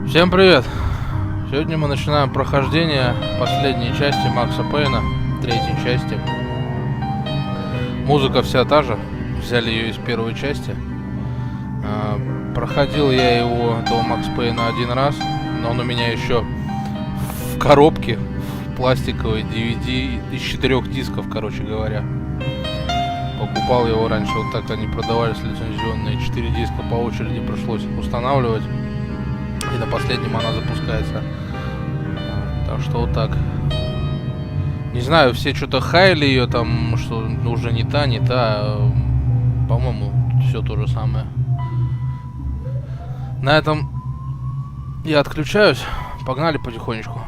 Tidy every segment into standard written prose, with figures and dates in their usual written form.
Всем привет! Сегодня мы начинаем прохождение последней части Макса Пейна, третьей части. Музыка вся та же, взяли ее из первой части. Проходил я его до Макс Пейна один раз, но он у меня еще в коробке, в пластиковой DVD из 4 дисков, короче говоря. Покупал его раньше, вот так они продавались лицензионные, 4 диска по очереди пришлось устанавливать. И на последнем она запускается. Так что вот так. Не знаю, все что-то хайли ее там, что уже не та. По-моему, все то же самое. На этом я отключаюсь. Погнали потихонечку.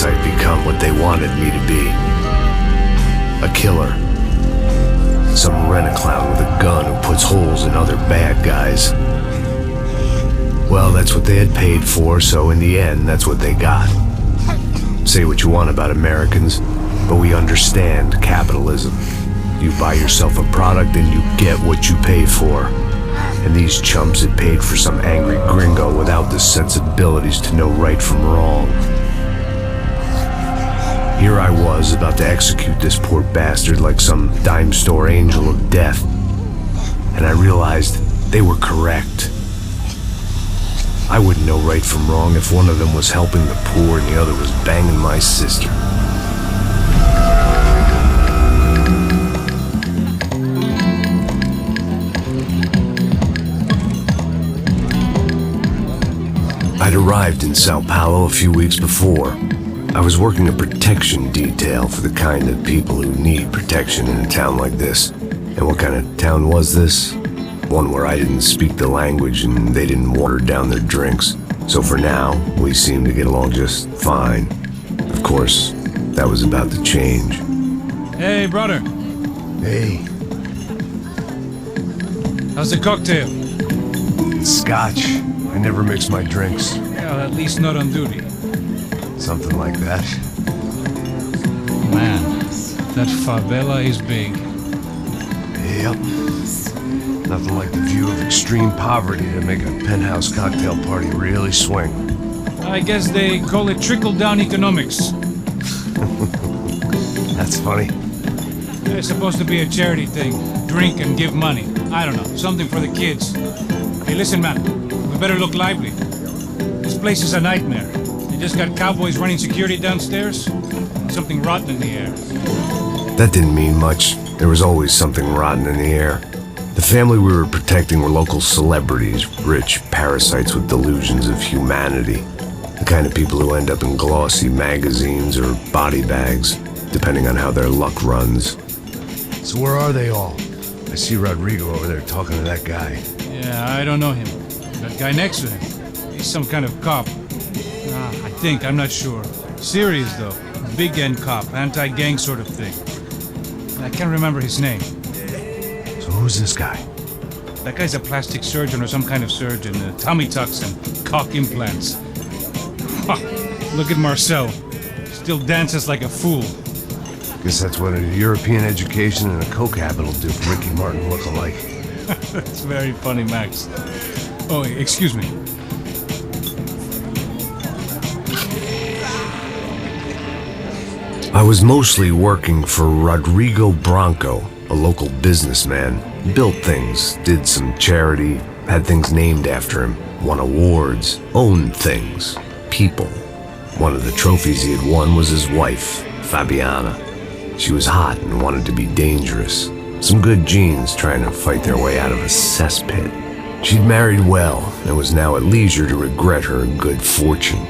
I've become what they wanted me to be. A killer. Some rent-a-clown with a gun who puts holes in other bad guys. Well, that's what they had paid for, so in the end, that's what they got. Say what you want about Americans, but we understand capitalism. You buy yourself a product and you get what you pay for. And these chumps had paid for some angry gringo without the sensibilities to know right from wrong. Here I was, about to execute this poor bastard like some dime store angel of death. And I realized they were correct. I wouldn't know right from wrong if one of them was helping the poor and the other was banging my sister. I'd arrived in Sao Paulo a few weeks before. I was working a protection detail for the kind of people who need protection in a town like this. And what kind of town was this? One where I didn't speak the language and they didn't water down their drinks. So for now, we seemed to get along just fine. Of course, that was about to change. Hey, brother. Hey. How's the cocktail? It's scotch. I never mix my drinks. Yeah, at least not on duty. Something like that. Man, that favela is big. Yep. Nothing like the view of extreme poverty to make a penthouse cocktail party really swing. I guess they call it trickle-down economics. That's funny. It's supposed to be a charity thing. Drink and give money. I don't know, something for the kids. Hey, listen, man, we better look lively. This place is a nightmare. Just got cowboys running security downstairs. Something rotten in the air. That didn't mean much. There was always something rotten in the air. The family we were protecting were local celebrities, rich parasites with delusions of humanity. The kind of people who end up in glossy magazines or body bags, depending on how their luck runs. So where are they all? I see Rodrigo over there talking to that guy. Yeah, I don't know him. That guy next to him. He's some kind of cop. I'm not sure. Serious though. Big end cop, anti-gang sort of thing. I can't remember his name. So who's this guy? That guy's a plastic surgeon or some kind of surgeon. Tummy tucks and cock implants. Look at Marcel. Still dances like a fool. Guess that's what a European education and a coke habit will do for Ricky Martin look alike. That's very funny, Max. Oh, excuse me. I was mostly working for Rodrigo Branco, a local businessman. Built things, did some charity, had things named after him, won awards, owned things, people. One of the trophies he had won was his wife, Fabiana. She was hot and wanted to be dangerous. Some good genes trying to fight their way out of a cesspit. She'd married well and was now at leisure to regret her good fortune.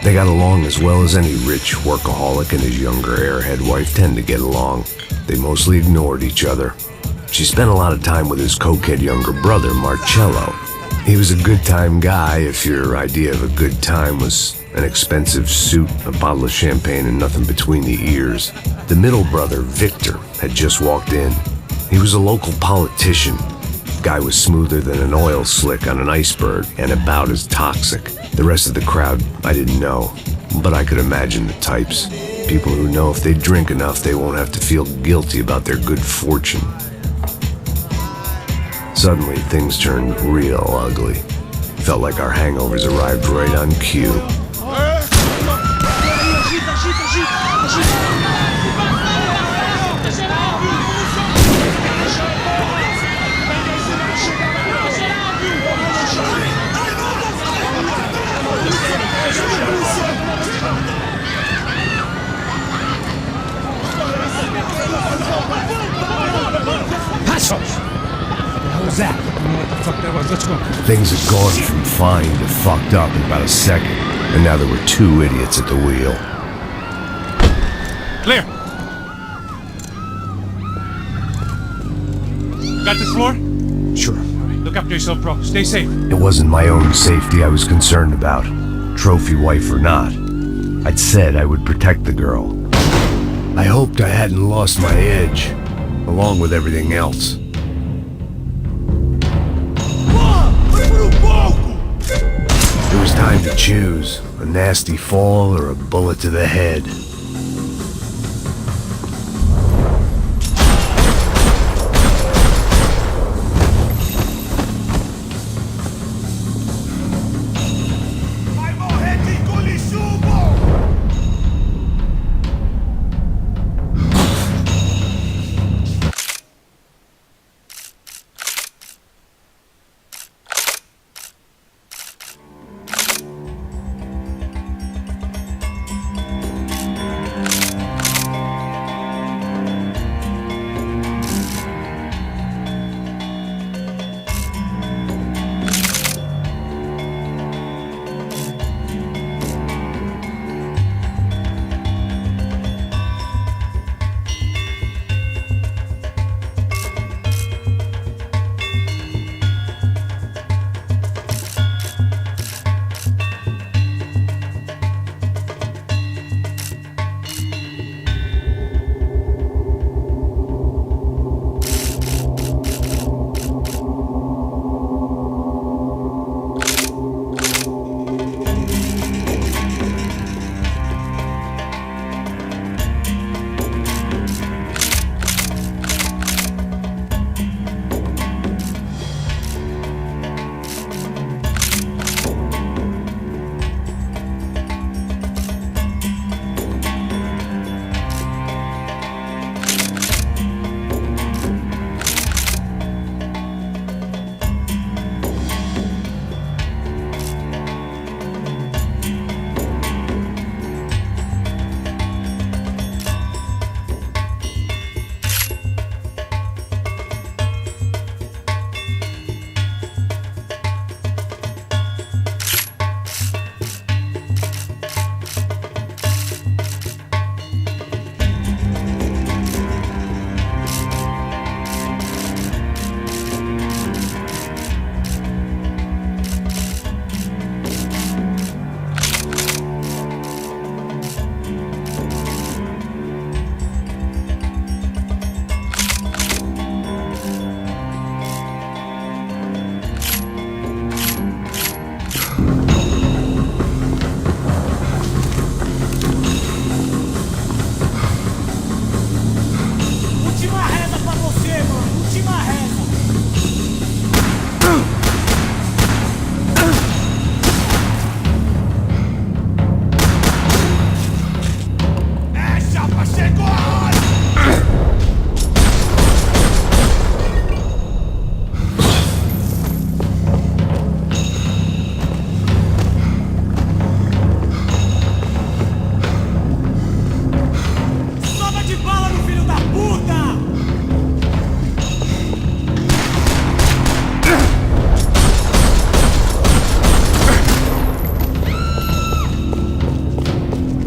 They got along as well as any rich workaholic and his younger airhead wife tend to get along. They mostly ignored each other. She spent a lot of time with his cokehead younger brother, Marcello. He was a good-time guy if your idea of a good time was an expensive suit, a bottle of champagne, and nothing between the ears. The middle brother, Victor, had just walked in. He was a local politician. Guy was smoother than an oil slick on an iceberg and about as toxic. The rest of the crowd, I didn't know, but I could imagine the types. People who know if they drink enough, they won't have to feel guilty about their good fortune. Suddenly, things turned real ugly. Felt like our hangovers arrived right on cue. That? I don't know what the fuck that was. Let's go. Things had gone from fine to fucked up in about a second, and now there were two idiots at the wheel. Clear. Got this floor? Sure. Look after yourself, bro. Stay safe. It wasn't my own safety I was concerned about, trophy wife or not. I'd said I would protect the girl. I hoped I hadn't lost my edge, along with everything else. It was time to choose, a nasty fall or a bullet to the head.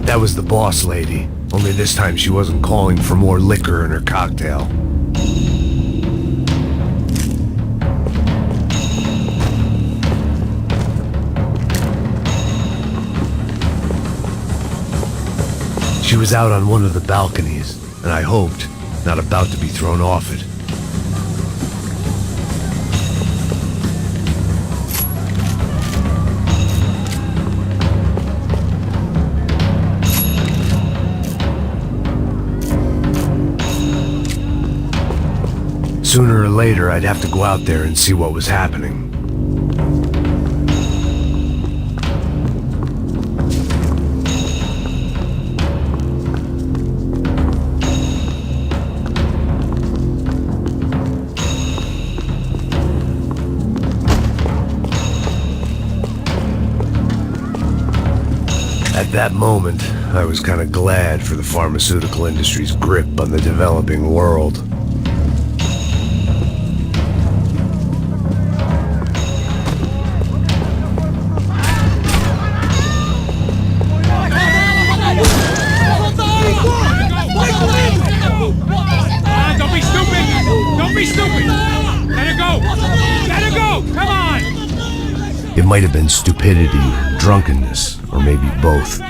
That was the boss lady. Only this time she wasn't calling for more liquor in her cocktail. She was out on one of the balconies, and I hoped not about to be thrown off it. Sooner or later, I'd have to go out there and see what was happening. At that moment, I was kind of glad for the pharmaceutical industry's grip on the developing world. Don't be stupid! Don't be stupid! Let her go! Let her go! Come on! It might have been stupidity, drunkenness, or maybe both.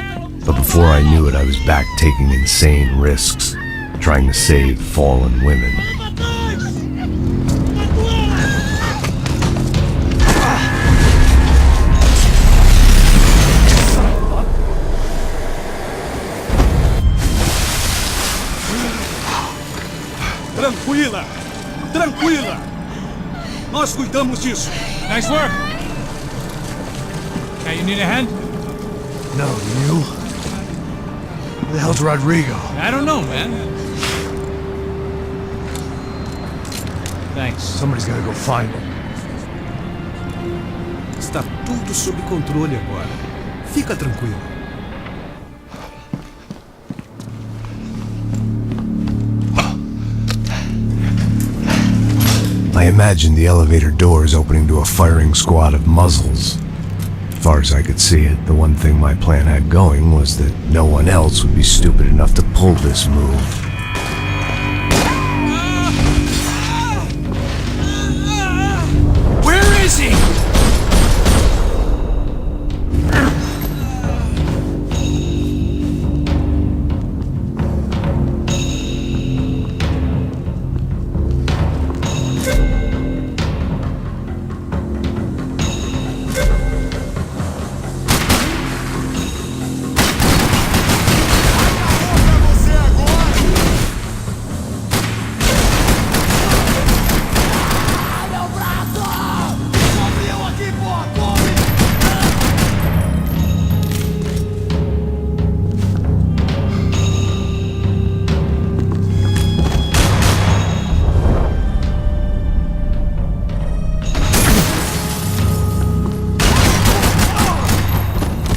But before I knew it, I was back taking insane risks, trying to save fallen women. Tranquila! Tranquila! Nós cuidamos disso. Nice work! Okay, you need a hand? No, you? Who the hell's Rodrigo? I don't know, man. Thanks. Somebody's gotta go find him. Está tudo sob controle agora. Fica tranquilo. I imagined the elevator doors opening to a firing squad of muzzles. As far as I could see it, the one thing my plan had going was that no one else would be stupid enough to pull this move. Where is he?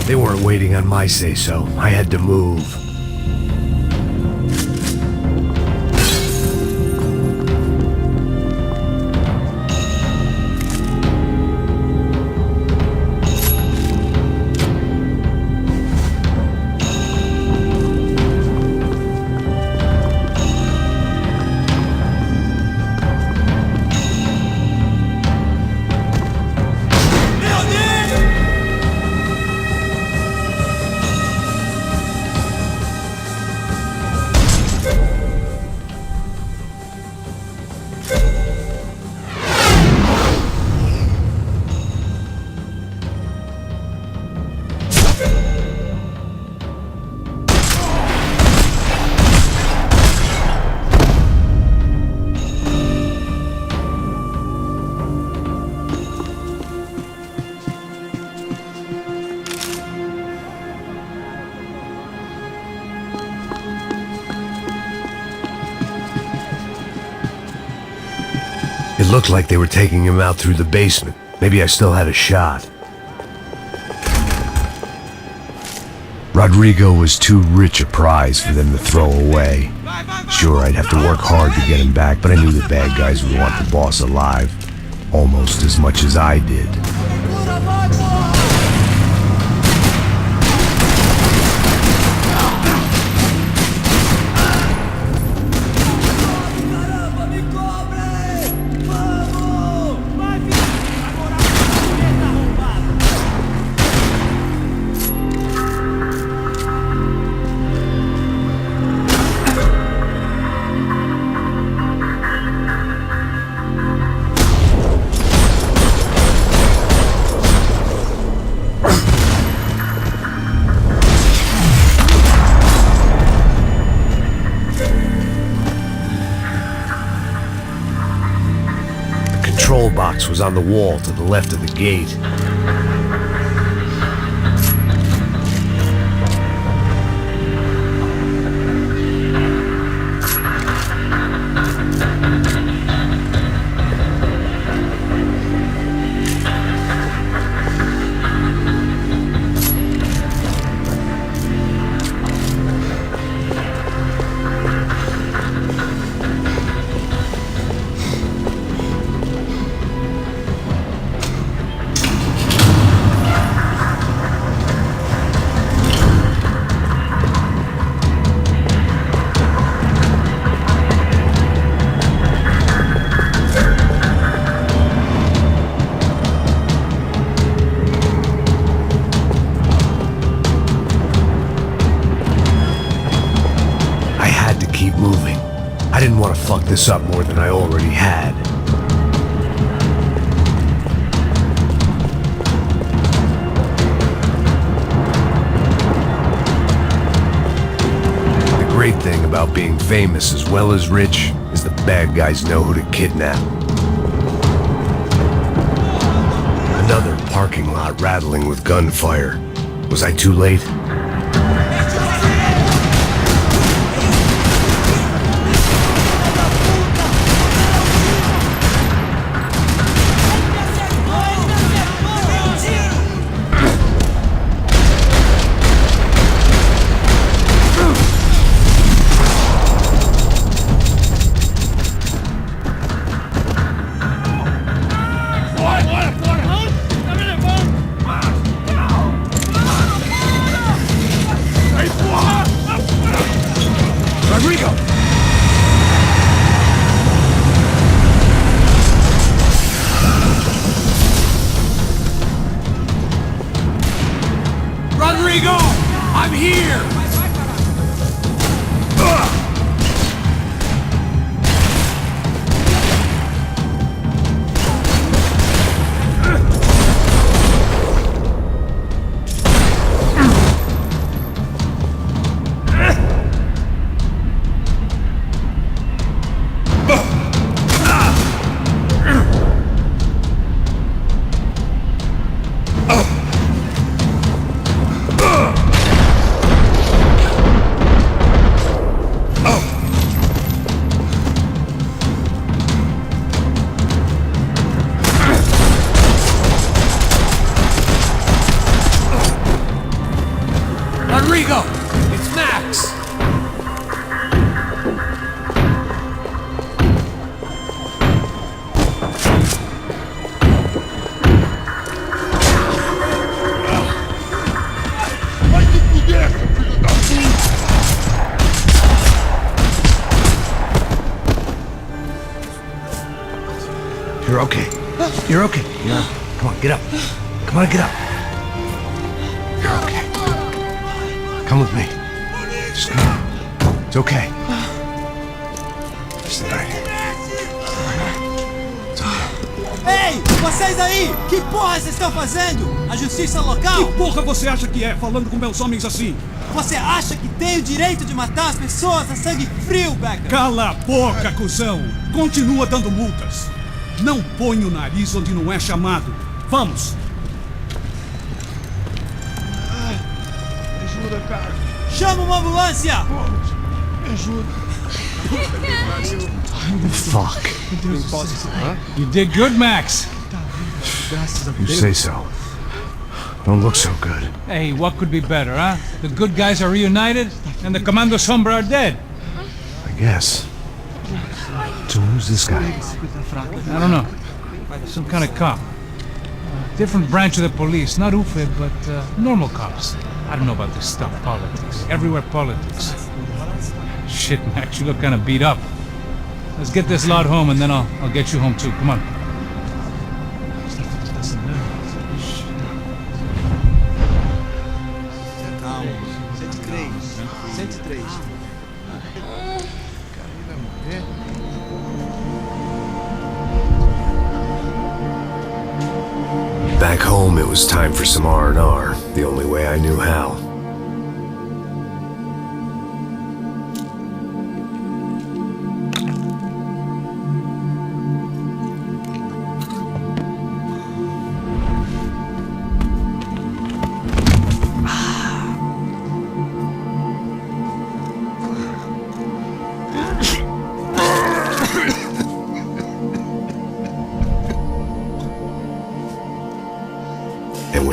They weren't waiting on my say-so. I had to move. It looked like they were taking him out through the basement. Maybe I still had a shot. Rodrigo was too rich a prize for them to throw away. Sure, I'd have to work hard to get him back, but I knew the bad guys would want the boss alive, almost as much as I did. Max was on the wall to the left of the gate. Keep moving. I didn't want to fuck this up more than I already had. The great thing about being famous as well as rich is the bad guys know who to kidnap. Another parking lot rattling with gunfire. Was I too late? Rodrigo! I'm here! Rodrigo! It's Max! You're okay. You're okay. Yeah. Come on, get up. Come on, get up. You're okay. Come with me. Just come on. It's okay. Just right here. It's okay. Ei, vocês aí! Que porra vocês estão fazendo? A justiça local? Que porra você acha que é, falando com meus homens assim? Você acha que tem o direito de matar as pessoas a sangue frio, Becker? Cala a boca, cuzão! Continua dando multas. Não põe o nariz onde não é chamado. Vamos! Ajuda, cara. Chama uma ambulância! Me ajuda. Fuck. You did good, Max. You say so. Don't look so good. Hey, what could be better, huh? The good guys are reunited, and the Commando Sombra are dead. I guess. So who's this guy? I don't know. Some kind of cop. Different branch of the police. Not UFE, but normal cops. I don't know about this stuff. Politics. Everywhere politics. Shit, Max, you look kind of beat up. Let's get this lot home, and then I'll get you home too. Come on. Calma. 103. 103. Back home, it was time for some R&R, the only way I knew how.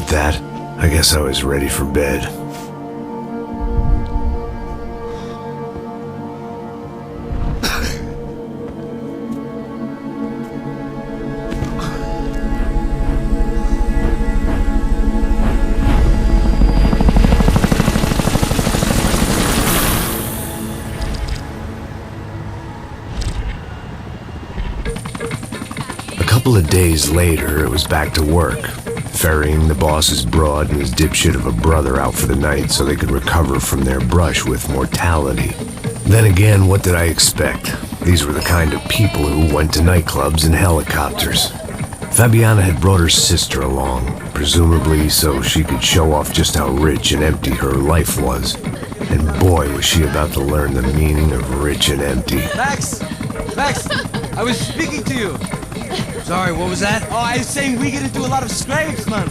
that, I guess I was ready for bed. A couple of days later, it was back to work, ferrying the boss's broad and his dipshit of a brother out for the night so they could recover from their brush with mortality. Then again, what did I expect? These were the kind of people who went to nightclubs in helicopters. Fabiana had brought her sister along, presumably so she could show off just how rich and empty her life was. And boy, was she about to learn the meaning of rich and empty. Max! Max! I was speaking to you. Sorry, what was that? Oh, I was saying we get into a lot of scrapes, man.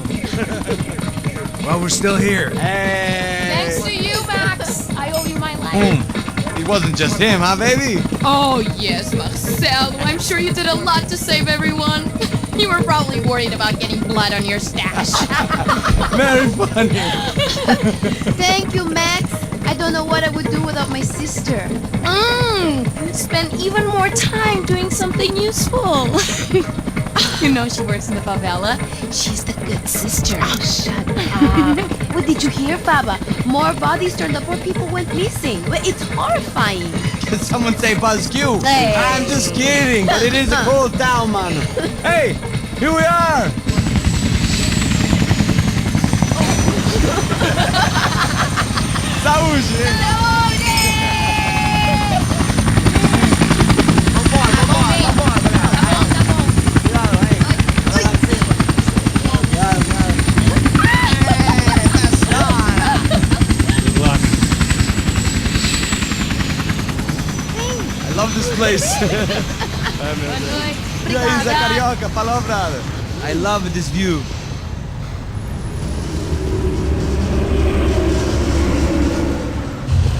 Well, we're still here. Hey! Thanks to you, Max. I owe you my life. It wasn't just him, huh, baby? Oh, yes, Marcel. I'm sure you did a lot to save everyone. You were probably worried about getting blood on your stash. Very funny. Thank you, Max. I don't know what I would do without my sister. You'd spend even more time doing something useful. You know she works in the favela. She's the good sister. Oh, shut up. What did you hear, Baba? More bodies turned up where people went missing. It's horrifying. Did someone say Buzz Q? Hey. I'm just kidding, but it is a cool town, man. Hey, here we are. Saúde. I love this place. Carioca, palavra. I love this view.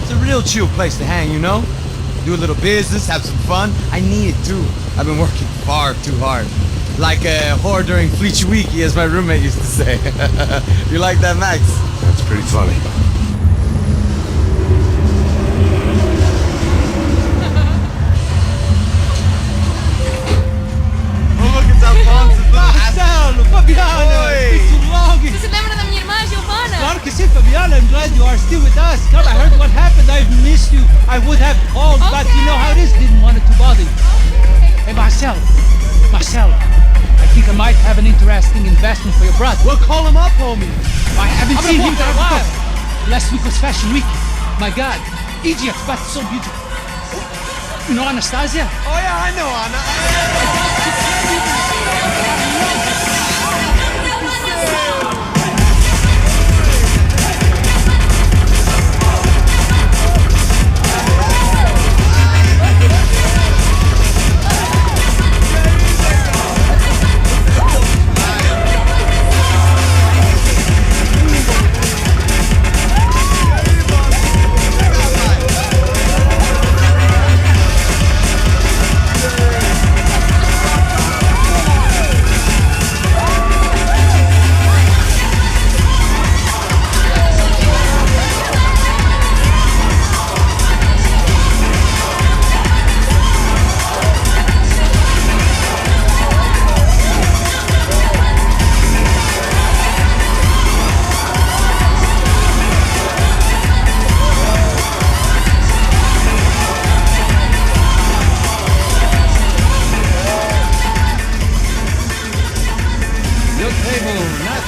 It's a real chill place to hang, you know? Do a little business, have some fun. I need it too. I've been working far too hard. Like a whore during Fleechy Weeky, as my roommate used to say. You like that, Max? That's pretty funny. Marcelo, Fabiana, it's too long. Você se lembra da minha irmã, Giovanna? Claro que sim, Fabiana. I'm glad you are still with us. Come, I heard what happened. I've missed you. I would have called, but you know how it is. Didn't want it to bother you. Hey, Marcel, I think I might have an interesting investment for your brother. Well, call him up, homie. I haven't seen him for a while. Last week was Fashion Week. My God, Egypt, but so beautiful. You know Anastasia? Oh yeah, I know Anna.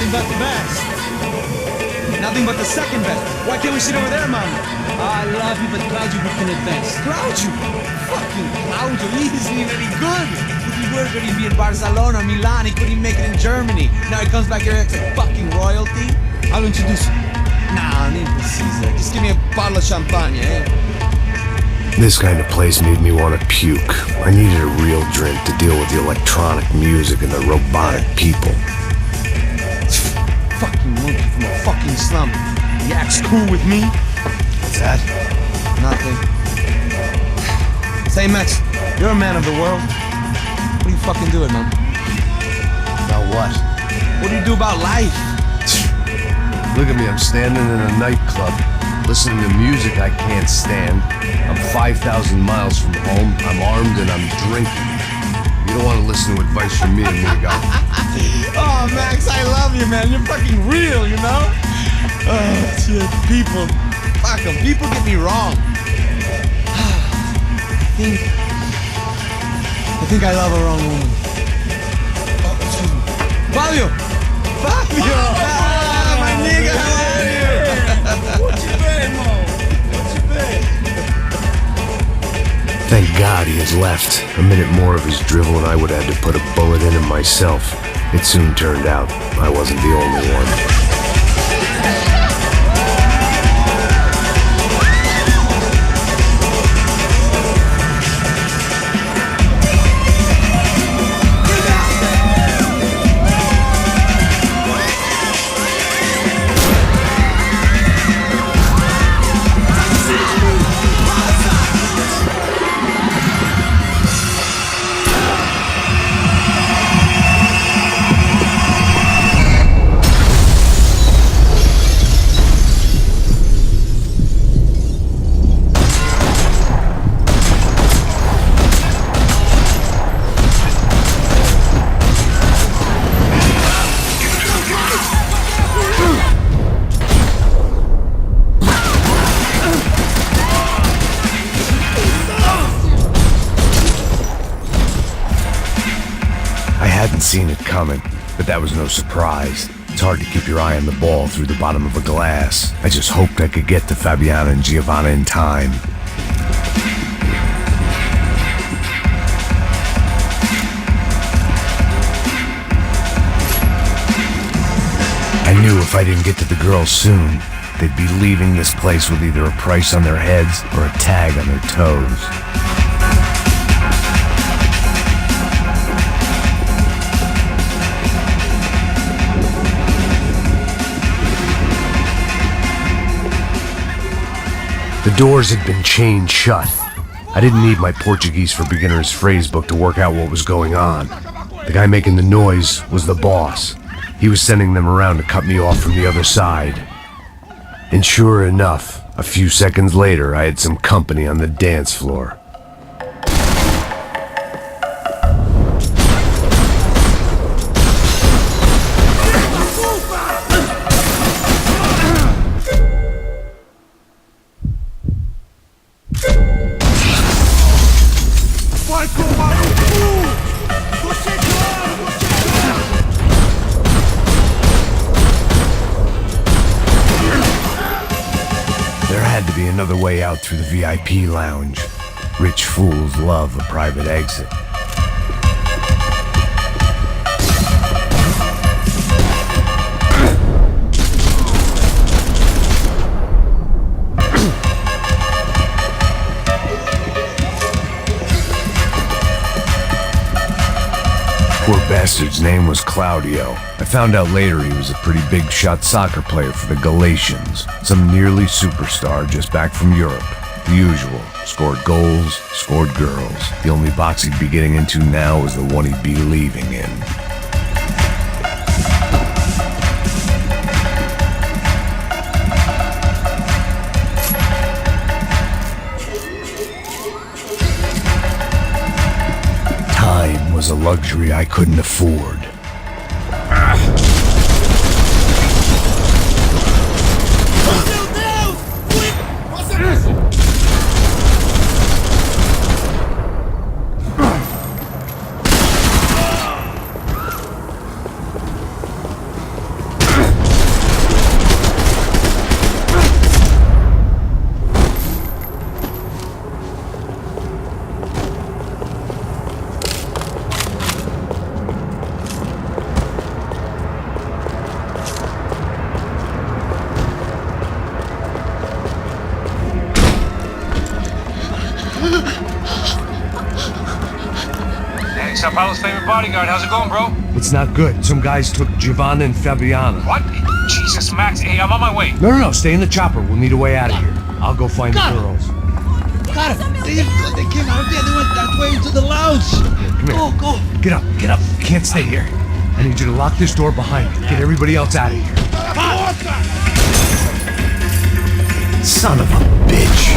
Nothing but the best. Nothing but the second best. Why can't we sit over there, man? I love you, but Claudio booked in advance. Claudio? Fucking Claudio, he isn't even any good. If he were going to be in Barcelona, Milan, he couldn't make it in Germany. Now he comes back here as a fucking royalty. I'll introduce you. Nah, I need to Caesar. Just give me a bottle of champagne, eh? This kind of place made me want to puke. I needed a real drink to deal with the electronic music and the robotic people. Fucking monkey from a fucking slum. He acts cool with me. What's that? Nothing. Say, Max, you're a man of the world. What do you fucking do it, man? About what? What do you do about life? Look at me, I'm standing in a nightclub, listening to music I can't stand. I'm 5,000 miles from home, I'm armed and I'm drinking. You don't want to listen to advice from me, amigo. Oh, Max, I love you, man. You're fucking real, you know? Oh, shit. People. Fuck 'em. People get me wrong. I think I love a wrong woman. Oh, excuse me. Fabio! Fabio! Ah, my nigga, how are you? What you been, Mo? What you been? Thank God he had left. A minute more of his drivel and I would have had to put a bullet in him myself. It soon turned out I wasn't the only one. Seen it coming, but that was no surprise. It's hard to keep your eye on the ball through the bottom of a glass. I just hoped I could get to Fabiana and Giovanna in time. I knew if I didn't get to the girls soon, they'd be leaving this place with either a price on their heads or a tag on their toes. The doors had been chained shut. I didn't need my Portuguese for Beginners phrase book to work out what was going on. The guy making the noise was the boss. He was sending them around to cut me off from the other side. And sure enough, a few seconds later, I had some company on the dance floor. Another way out through the VIP lounge. Rich fools love a private exit. Poor bastard's name was Claudio. I found out later he was a pretty big shot soccer player for the Galatians. Some nearly superstar just back from Europe. The usual. Scored goals, scored girls. The only box he'd be getting into now was the one he'd be leaving in. Time was a luxury I couldn't afford. Sao Paulo's favorite bodyguard. How's it going, bro? It's not good. Some guys took Giovanna and Fabiana. What? Jesus, Max. Hey, I'm on my way. No. Stay in the chopper. We'll need a way out of here. I'll go find the girls. Got it. They came out there. They went that way into the lounge. Come here. Go. Get up. You can't stay here. I need you to lock this door behind me. Get everybody else out of here. Son of a bitch.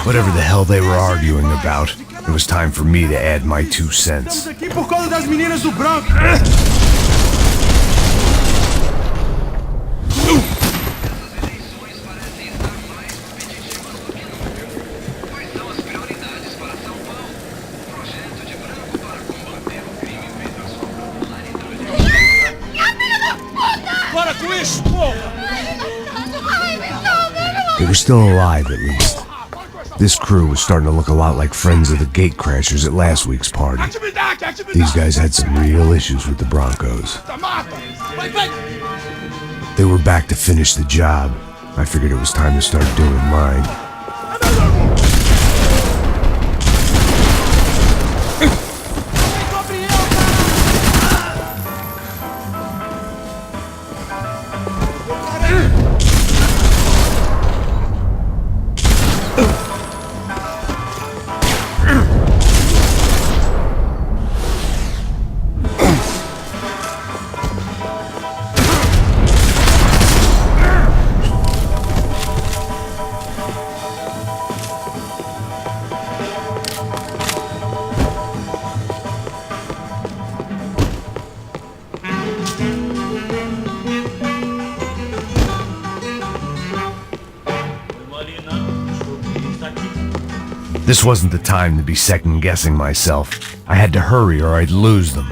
Whatever the hell they were arguing about, it was time for me to add my 2 cents. They were still alive, at least. This crew was starting to look a lot like friends of the gatecrashers at last week's party. These guys had some real issues with the Broncos. They were back to finish the job. I figured it was time to start doing mine. This wasn't the time to be second-guessing myself. I had to hurry or I'd lose them.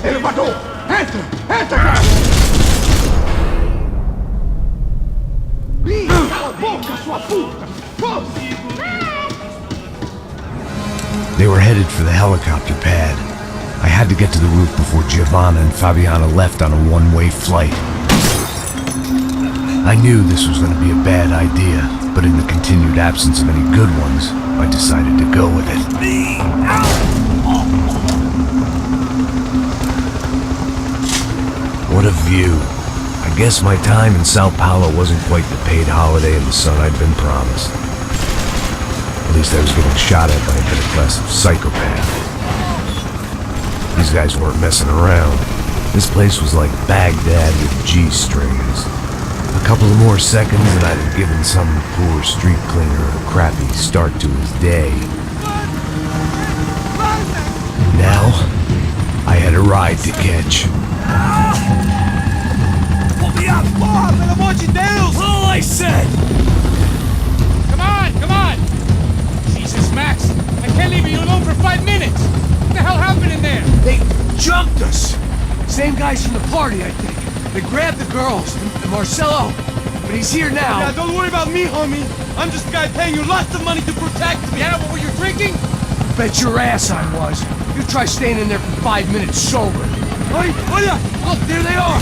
Elevador! Entra! Entra, cara! Cala a boca, sua puta! They were headed for the helicopter pad. I had to get to the roof before Giovanna and Fabiana left on a one-way flight. I knew this was going to be a bad idea, but in the continued absence of any good ones, I decided to go with it. What a view. I guess my time in Sao Paulo wasn't quite the paid holiday in the sun I'd been promised. At least I was getting shot at by a middle-class psychopath. These guys weren't messing around. This place was like Baghdad with G-strings. A couple of more seconds and I'd have given some poor street cleaner a crappy start to his day. Now, I had a ride to catch. All I said! Come on! Jesus, Max, I can't leave you alone for 5 minutes! What the hell happened in there? They jumped us! Same guys from the party, I think. They grabbed the girls, and Marcelo, but he's here now. Yeah, don't worry about me, homie. I'm just a guy paying you lots of money to protect me. Yeah, what were you drinking? Bet your ass I was. You try staying in there for 5 minutes sober. Hey, olha! Look, there they are!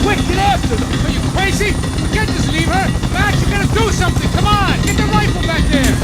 Quick, get after them! Are you crazy? You can't just leave her! Max, you gotta do something! Come on! Get the rifle back there!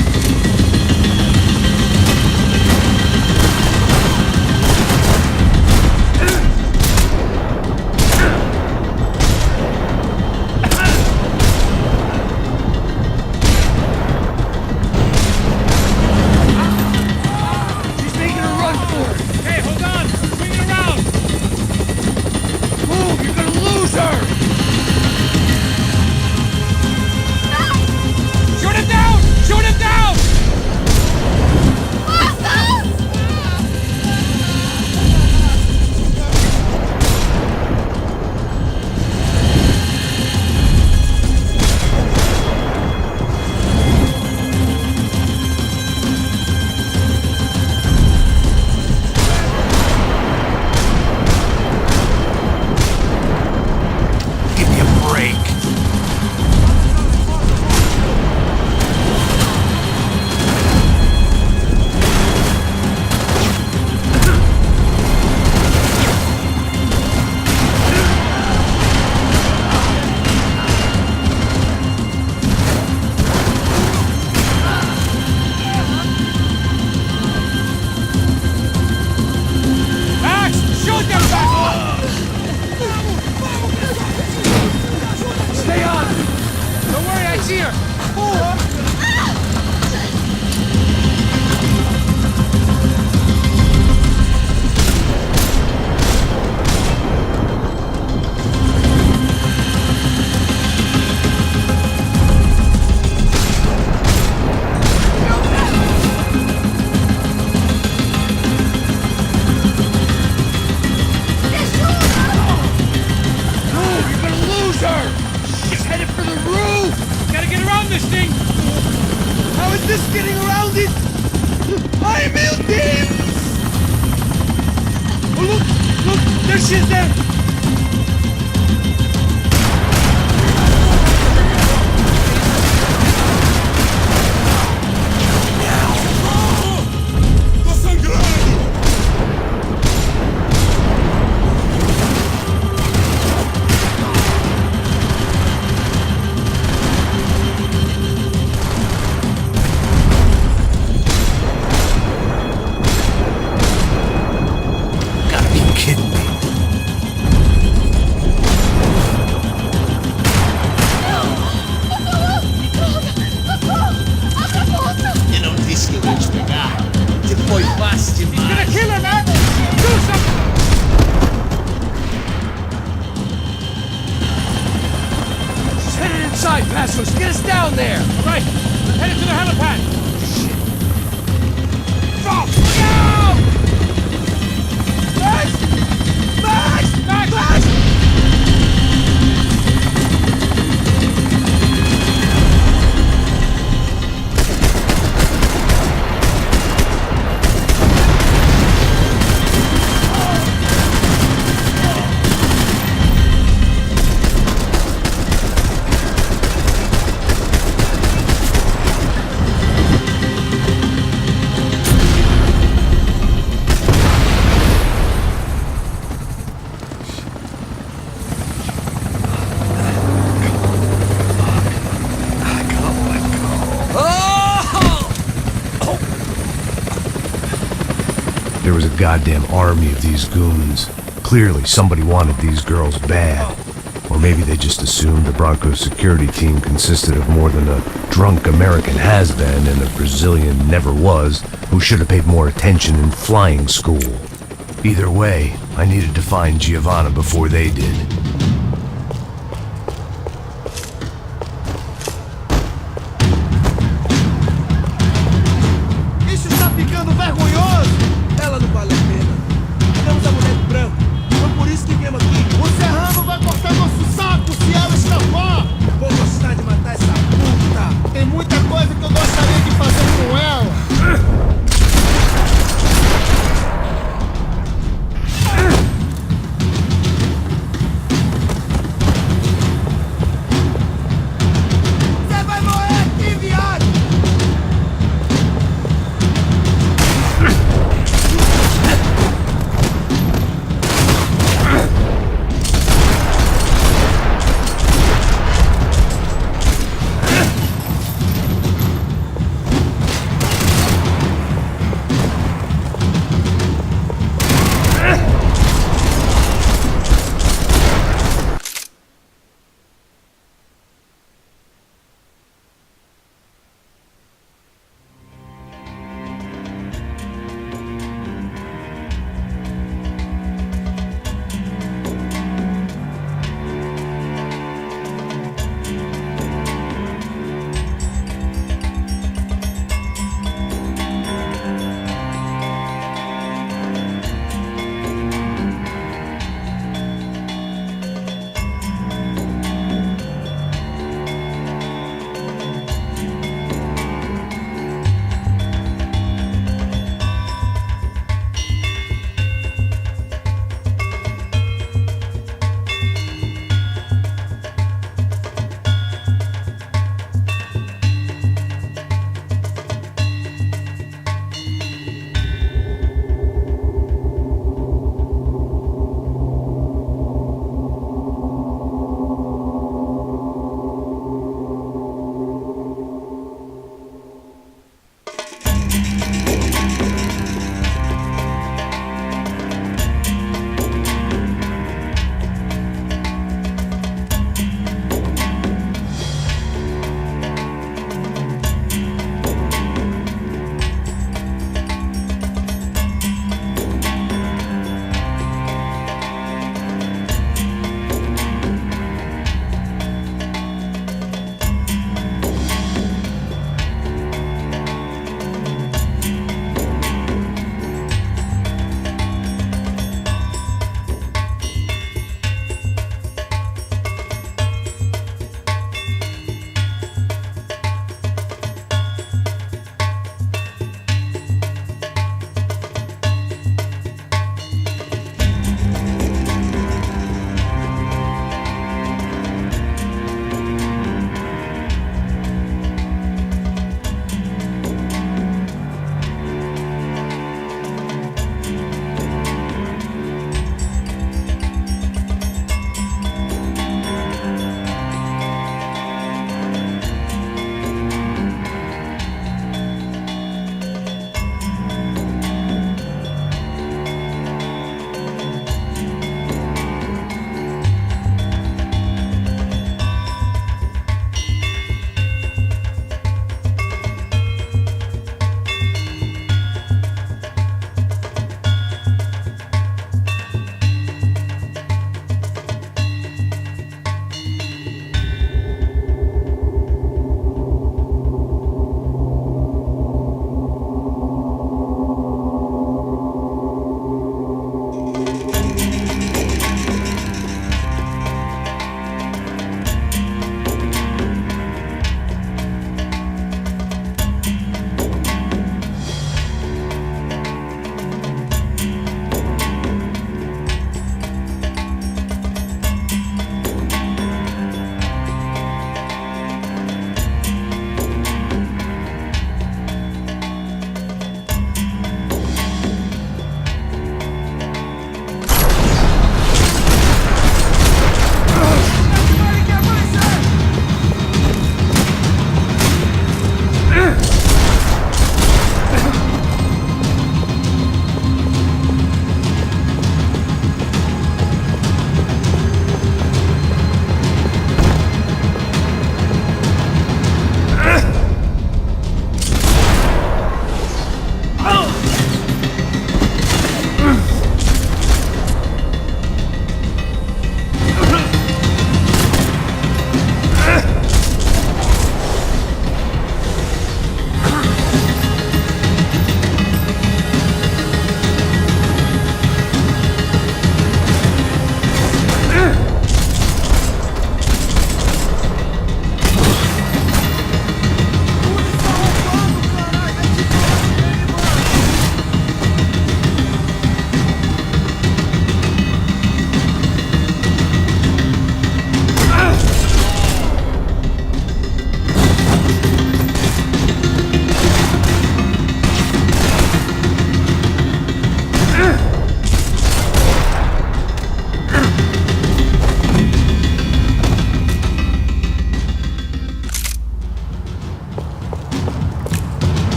shit there? Tô sangrando! Gotta be kidding me. Eu não disse que eu ia te pegar. Você foi fácil demais. Gonna kill her, man! Do something! She's headed inside, Passos. Get us down there. Right, headed to the helipad. Drop! No! Max! Max! Max! Max! There was a goddamn army of these goons. Clearly, somebody wanted these girls bad. Or maybe they just assumed the Broncos security team consisted of more than a drunk American has-been and a Brazilian never-was who should have paid more attention in flying school. Either way, I needed to find Giovanna before they did. Isso está ficando vergonhoso! Ela não vale a pena. Temos a mulher de branco. Foi por isso que viemos aqui. O Serrano vai cortar nosso saco se ela escapar! Vou gostar de matar essa puta! Tem muita coisa que eu gostaria de fazer com ela!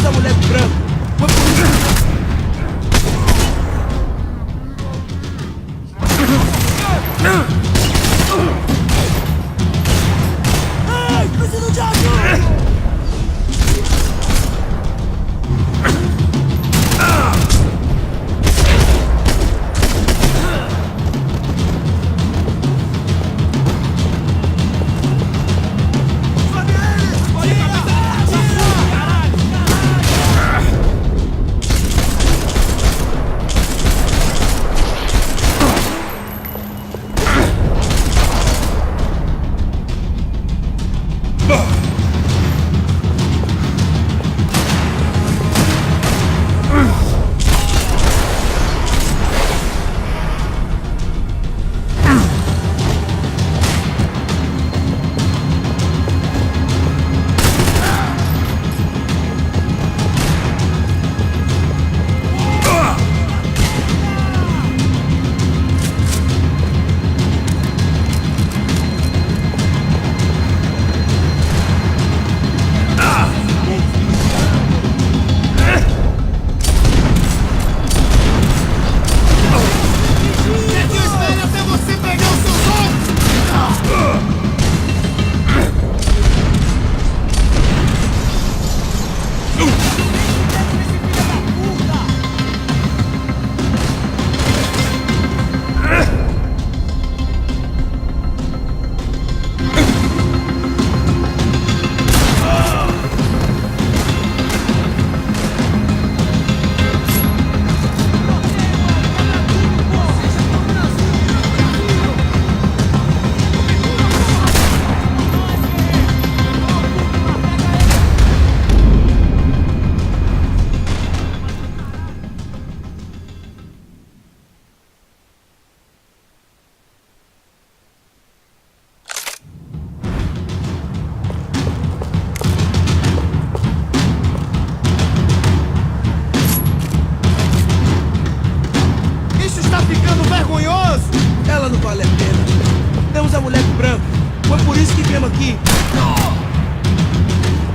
Matamos a mulher do branco. Foi por isso. Ai, preciso de ajuda! Ela não vale a pena. Temos a mulher do branco. Foi por isso que viemos aqui.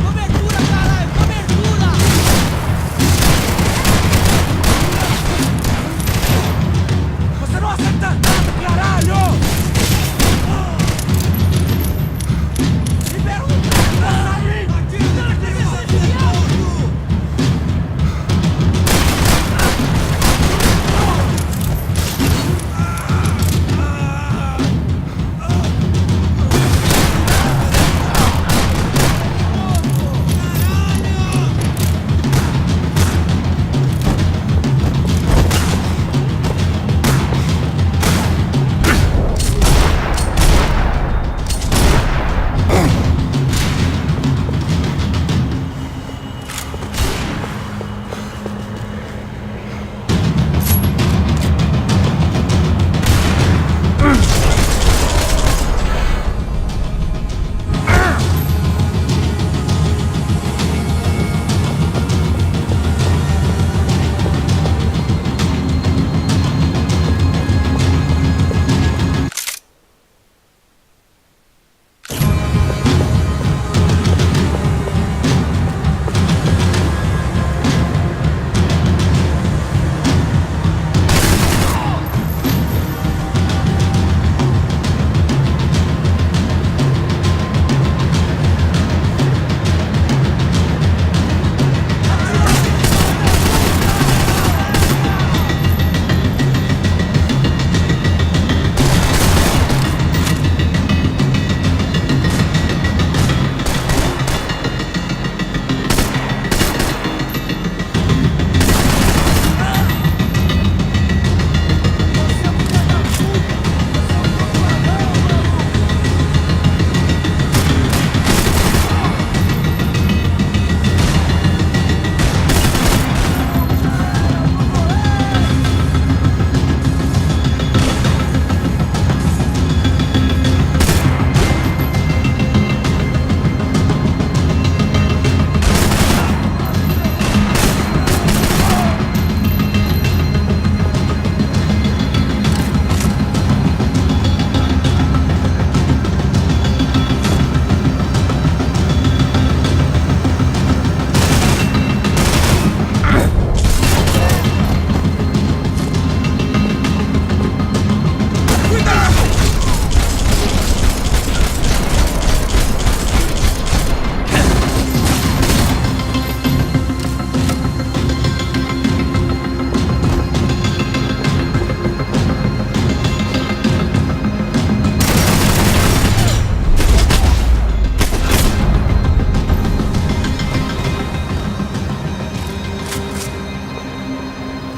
Cobertura, caralho! Cobertura! Você não acerta nada, caralho! Libera o cara!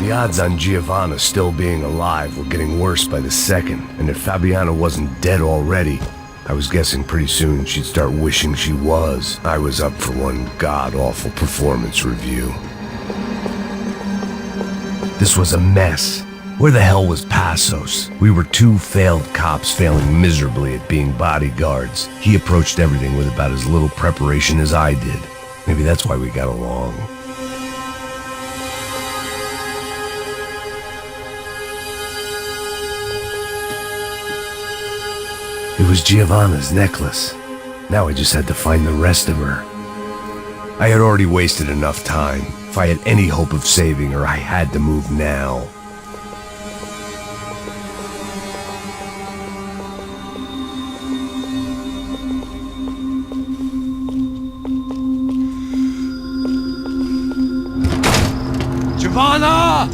The odds on Giovanna still being alive were getting worse by the second, and if Fabiana wasn't dead already, I was guessing pretty soon she'd start wishing she was. I was up for one god-awful performance review. This was a mess. Where the hell was Passos? We were two failed cops failing miserably at being bodyguards. He approached everything with about as little preparation as I did. Maybe that's why we got along. It was Giovanna's necklace. Now I just had to find the rest of her. I had already wasted enough time. If I had any hope of saving her, I had to move now. Giovanna!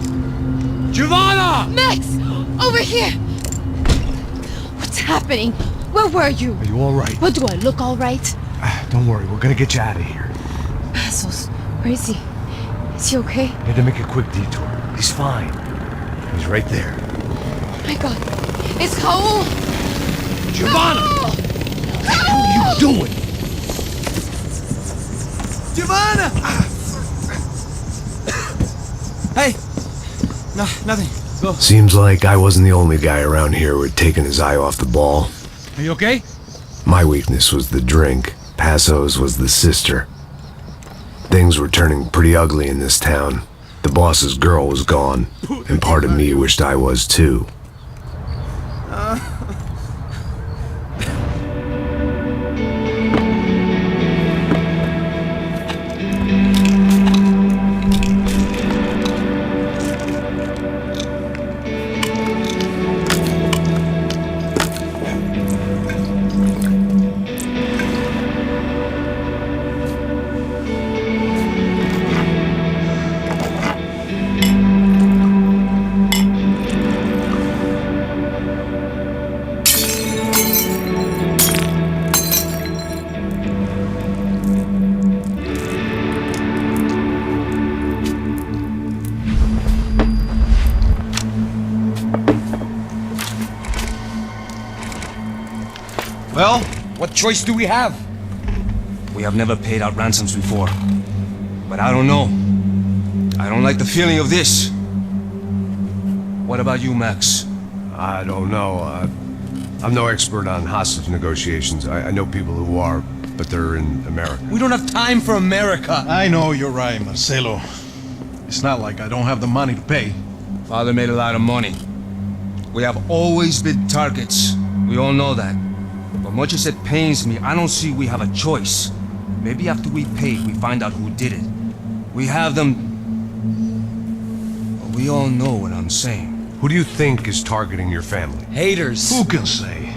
Giovanna! Max! Over here! What's happening? Where were you? Are you all right? What do I look all right? Don't worry, we're gonna get you out of here. Passos, where is he? Is he okay? We had to make a quick detour. He's fine. He's right there. My God. It's Raul! Giovanna! Raul! What the hell are you doing? Giovanna! Hey! No, nothing. Go. Seems like I wasn't the only guy around here who had taken his eye off the ball. Are you okay? My weakness was the drink. Passos was the sister. Things were turning pretty ugly in this town. The boss's girl was gone, and part of me wished I was too. Well, what choice do we have? We have never paid out ransoms before. But I don't know. I don't like the feeling of this. What about you, Max? I don't know. I'm no expert on hostage negotiations. I know people who are, but they're in America. We don't have time for America. I know you're right, Marcelo. It's not like I don't have the money to pay. Father made a lot of money. We have always been targets. We all know that. But much as it pains me, I don't see we have a choice. Maybe after we pay, we find out who did it. We have them... But we all know what I'm saying. Who do you think is targeting your family? Haters. Who can say?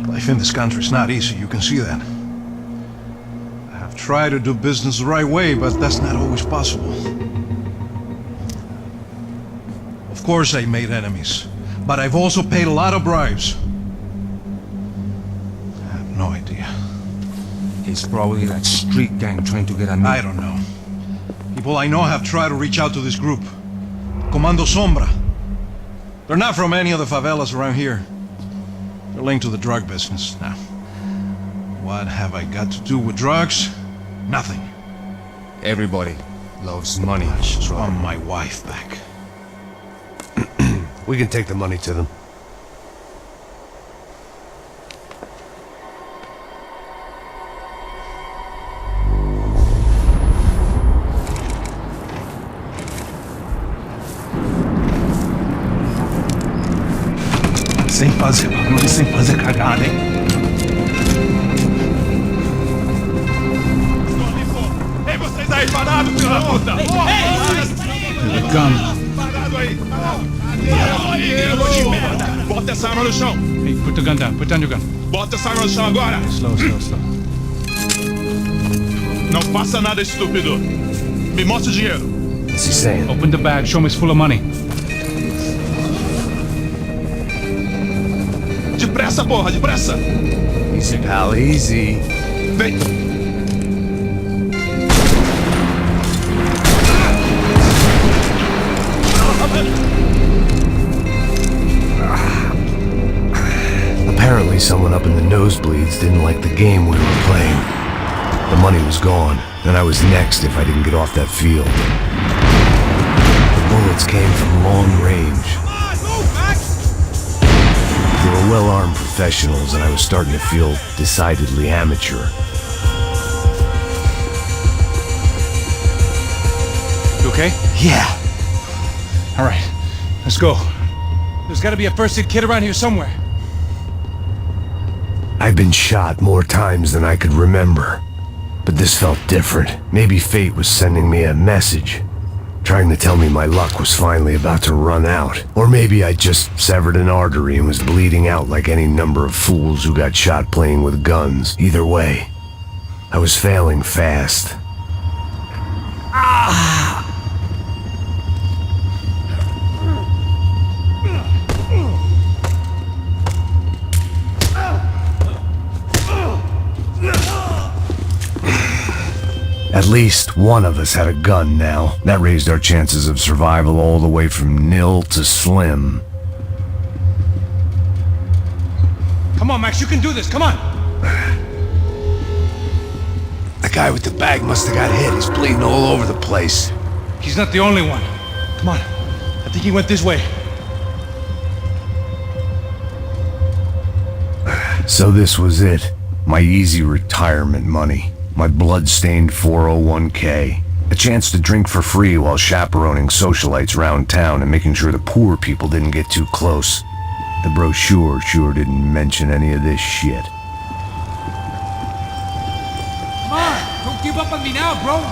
Life in this country is not easy, you can see that. I have tried to do business the right way, but that's not always possible. Of course I made enemies, but I've also paid a lot of bribes. I have no idea. It's probably that street gang trying to get at me. I don't know. People I know have tried to reach out to this group. Comando Sombra. They're not from any of the favelas around here. They're linked to the drug business. Now, what have I got to do with drugs? Nothing. Everybody loves money. I just want my wife back. We can take the money to them. Sem fazer cagada, hein? Ei, vocês aí parados, filho da puta! The gun. Parado aí! Bota essa arma no chão! Hey, put the gun down. Put down your gun. Bota essa arma no chão agora! Slow, slow, slow. Não faça nada, estúpido! Me mostra o dinheiro! What's he saying? Open the bag. Show me it's full of money. Depressa, porra, depressa! Easy, pal, easy. Vem! nosebleeds didn't like the game we were playing. The money was gone, and I was next if I didn't get off that field. The bullets came from long range. They were well-armed professionals, and I was starting to feel decidedly amateur. You okay? Yeah. All right, let's go. There's got to be a first-aid kit around here somewhere. I've been shot more times than I could remember. But this felt different. Maybe fate was sending me a message, trying to tell me my luck was finally about to run out. Or maybe I just severed an artery and was bleeding out like any number of fools who got shot playing with guns. Either way, I was failing fast. At least one of us had a gun now. That raised our chances of survival all the way from nil to slim. Come on, Max, you can do this. Come on. The guy with the bag must have got hit. He's bleeding all over the place. He's not the only one. Come on. I think he went this way. So this was it. My easy retirement money. My blood-stained 401k. A chance to drink for free while chaperoning socialites round town and making sure the poor people didn't get too close. The brochure sure didn't mention any of this shit. Come on, don't give up on me now, bro.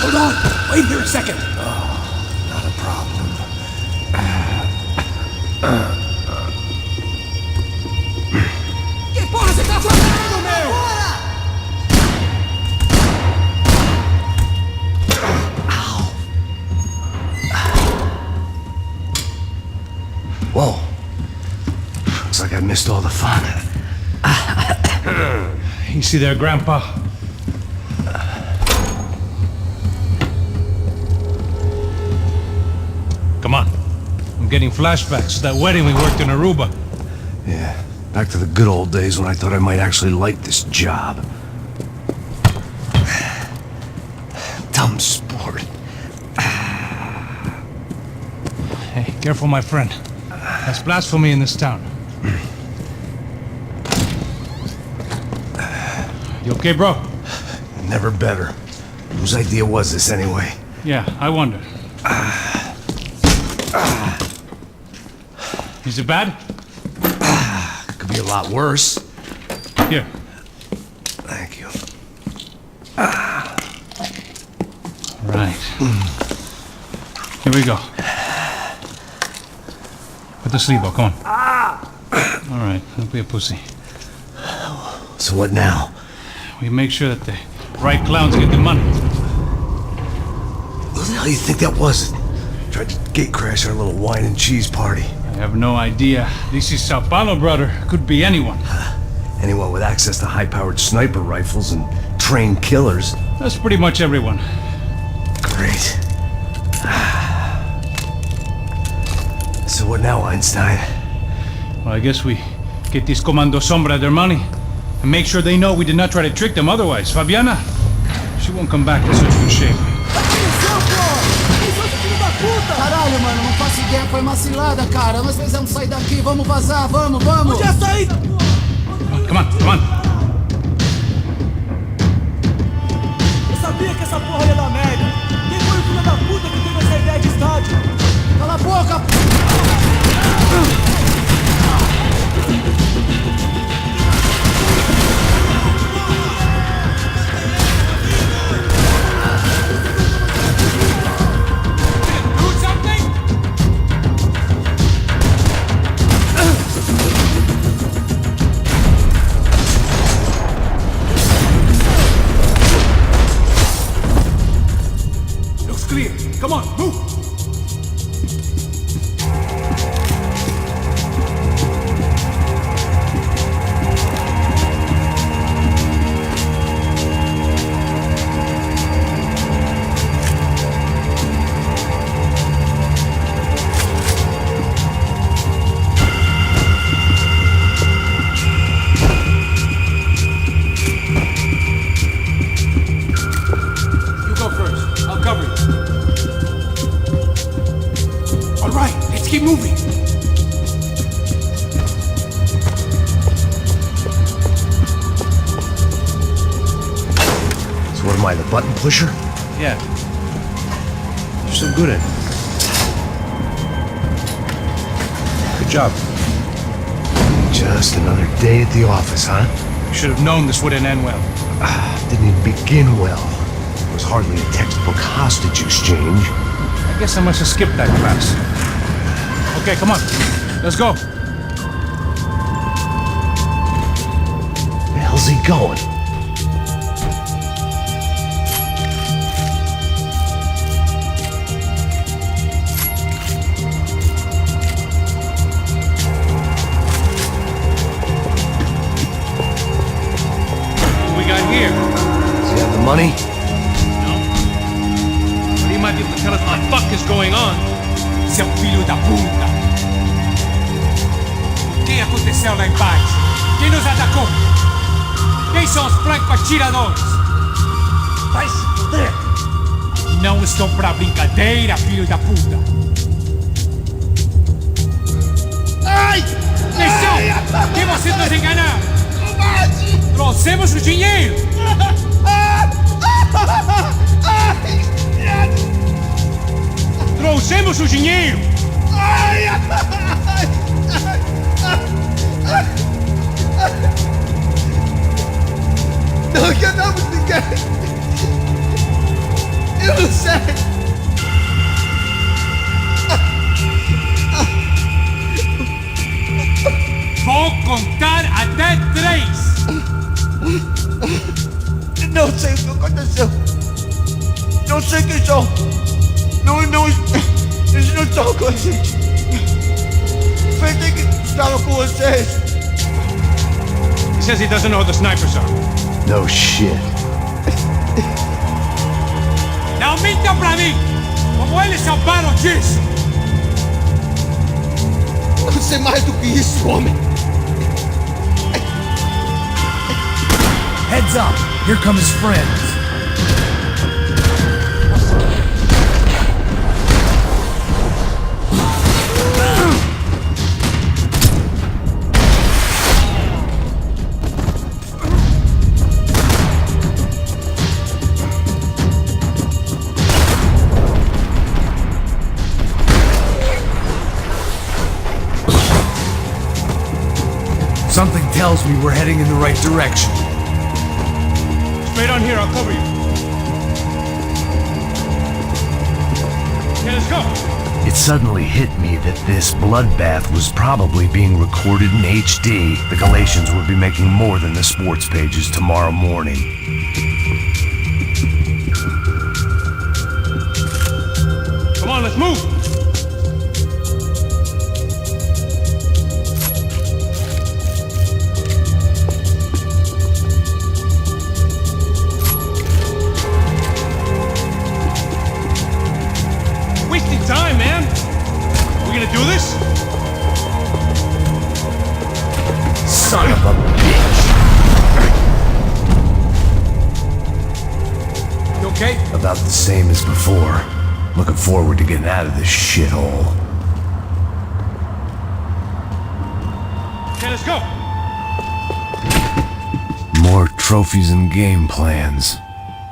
Hold on! Wait here a second! Not a problem. Que porra você tá fazendo, meu? Whoa. Looks like I missed all the fun. Easy there, Grandpa. Come on. I'm getting flashbacks to that wedding we worked in Aruba. Yeah, back to the good old days when I thought I might actually like this job. Dumb sport. Hey, careful, my friend. That's blasphemy in this town. You okay, bro? Never better. Whose idea was this anyway? Yeah, I wonder. Is it bad? Could be a lot worse. Here. Thank you. Right. Here we go. Put the sleeve on, come on. All right, don't be a pussy. So what now? We make sure that the right clowns get the money. What the hell do you think that was? Tried to gatecrash our little wine and cheese party. I have no idea. This is Sao Paulo, brother. Could be anyone. Anyone with access to high-powered sniper rifles and trained killers. That's pretty much everyone. Great. So what now, Einstein? Well, I guess we get these Comando Sombra their money and make sure they know we did not try to trick them otherwise. Fabiana, she won't come back in such good shape. Caralho, mano, não faço ideia, foi uma cilada, cara. Nós precisamos sair daqui, vamos vazar, vamos! Onde é a saída? Come on, come on. Eu sabia que essa porra ia dar merda. Quem foi o filho da puta que teve essa ideia de estádio? Cala a boca! Come on, move! Why, the button pusher? Yeah. You're so good at it. Good job. Just another day at the office, huh? You should have known this wouldn't end well. Didn't even begin well. It was hardly a textbook hostage exchange. I guess I must have skipped that class. Okay, come on. Let's go. Where the hell's he going? Money? No. But he might be able to tell us what the fuck is going on. Seu filho da puta! O que aconteceu lá embaixo? Quem nos atacou? Quem são os franco-atiradores? Vai se fuder! Não estou pra brincadeira, filho da puta! Ai! Atenção! Quem vocês nos enganaram? Trouxemos o dinheiro! Trouxemos o dinheiro! Não enganamos ninguém! Eu não sei! Vou contar até 3! Não sei o que aconteceu! Não sei quem são! Não, eles não estão com a gente! Pensei que estava com vocês! He says he doesn't know who the snipers are. No shit. Não mintam pra mim! Como eles salvaram disso! Eu sei mais do que isso, homem! Heads up! Here come his friends! Something tells me we're heading in the right direction. Straight on here, I'll cover you. Okay, let's go. It suddenly hit me that this bloodbath was probably being recorded in HD. The Galatians would be making more than the sports pages tomorrow morning. Come on, let's move. Time, man. We gonna do this? Son of a bitch! You okay? About the same as before. Looking forward to getting out of this shithole. Okay, let's go. More trophies and game plans.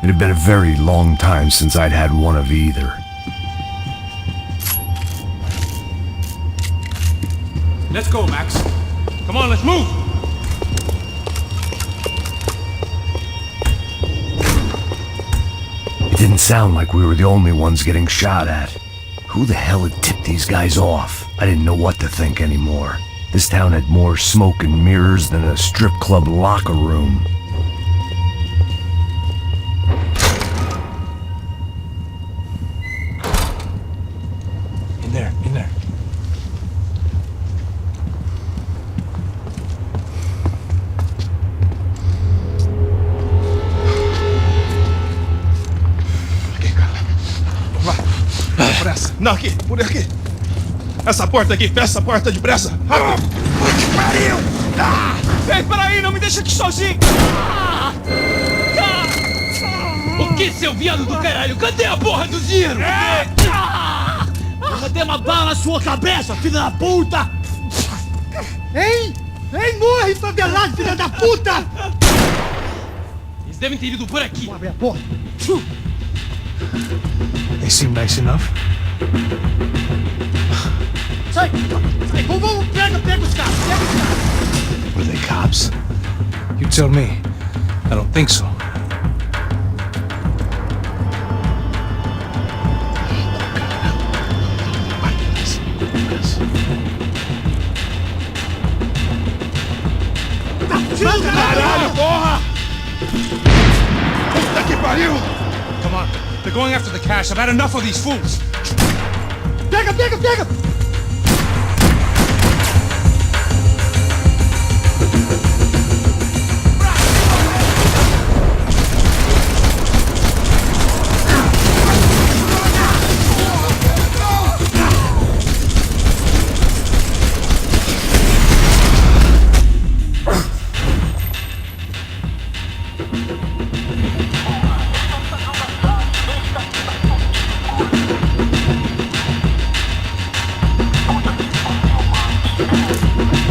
It had been a very long time since I'd had one of either. Let's go, Max. Come on, let's move. It didn't sound like we were the only ones getting shot at. Who the hell had tipped these guys off? I didn't know what to think anymore. This town had more smoke and mirrors than a strip club locker room. In there, in there. Pressa. Não, aqui, por aqui. Essa porta aqui, fecha essa porta depressa. Rápido. Que pariu! Ei, peraí, não me deixa aqui sozinho. O que, seu viado do caralho? Cadê a porra do dinheiro? Eu mandei uma bala na sua cabeça, filha da puta! Ei! Ei, morre, favelado, filha da puta! devem ter ido por aqui. Abre a porta. They seem nice enough. Sai! Sai! Vamos! Pega os caras! Pega os caras! Were they cops? You tell me. I don't think so. Caralho, porra! Puta que pariu! Come on, they're going after the cash. I've had enough of these fools. Pega!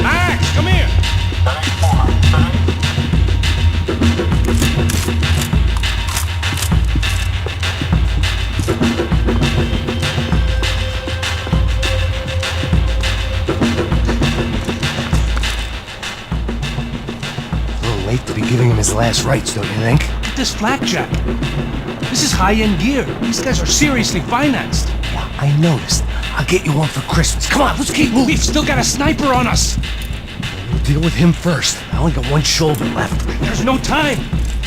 Max, come here! A little late to be giving him his last rites, don't you think? Get this blackjack. This is high-end gear. These guys are seriously financed. Yeah, I noticed. I'll get you one for Christmas. Come on, let's keep moving. We've still got a sniper on us. We'll deal with him first. I only got one shoulder left. There's no time.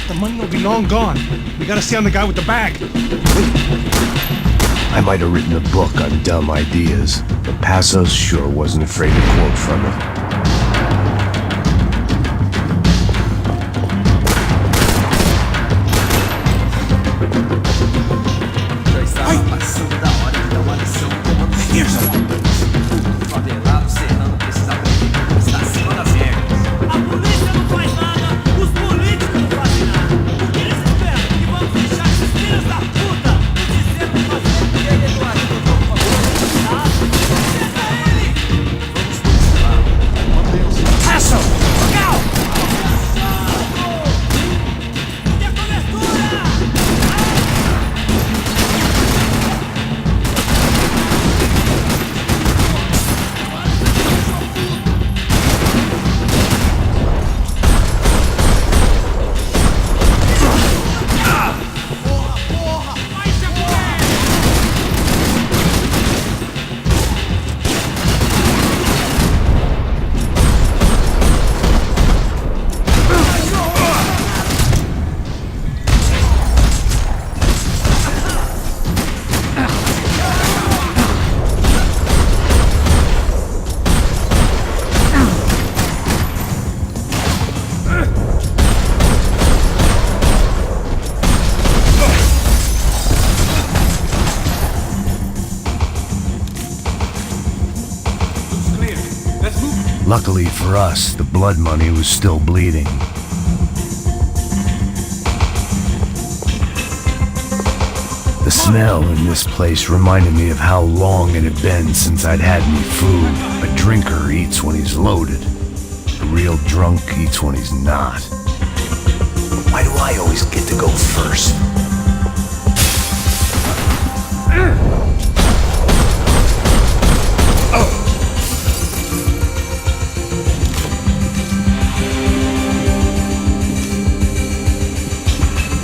The money will be long gone. We gotta stay on the guy with the bag. I might have written a book on dumb ideas, but Passos sure wasn't afraid to quote from it. Here's the one. A polícia não faz nada, os políticos não fazem nada. O que eles esperam? Que vamos deixar esses filhos da puta nos dizendo fazer o que ele, Eduardo, por favor. Pega ele! Passo! Look out! E a cobertura! Luckily for us, the blood money was still bleeding. The smell in this place reminded me of how long it had been since I'd had any food. A drinker eats when he's loaded. A real drunk eats when he's not. Why do I always get to go first?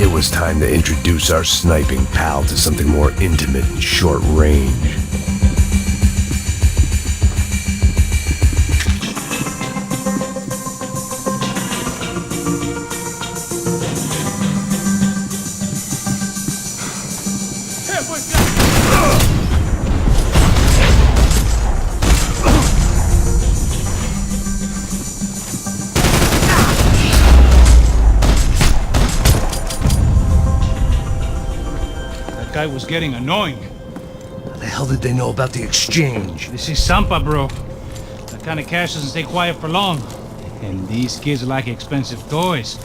It was time to introduce our sniping pal to something more intimate and short range. Guy was getting annoying. How the hell did they know about the exchange? This is Sampa, bro. That kind of cash doesn't stay quiet for long. And these kids like expensive toys.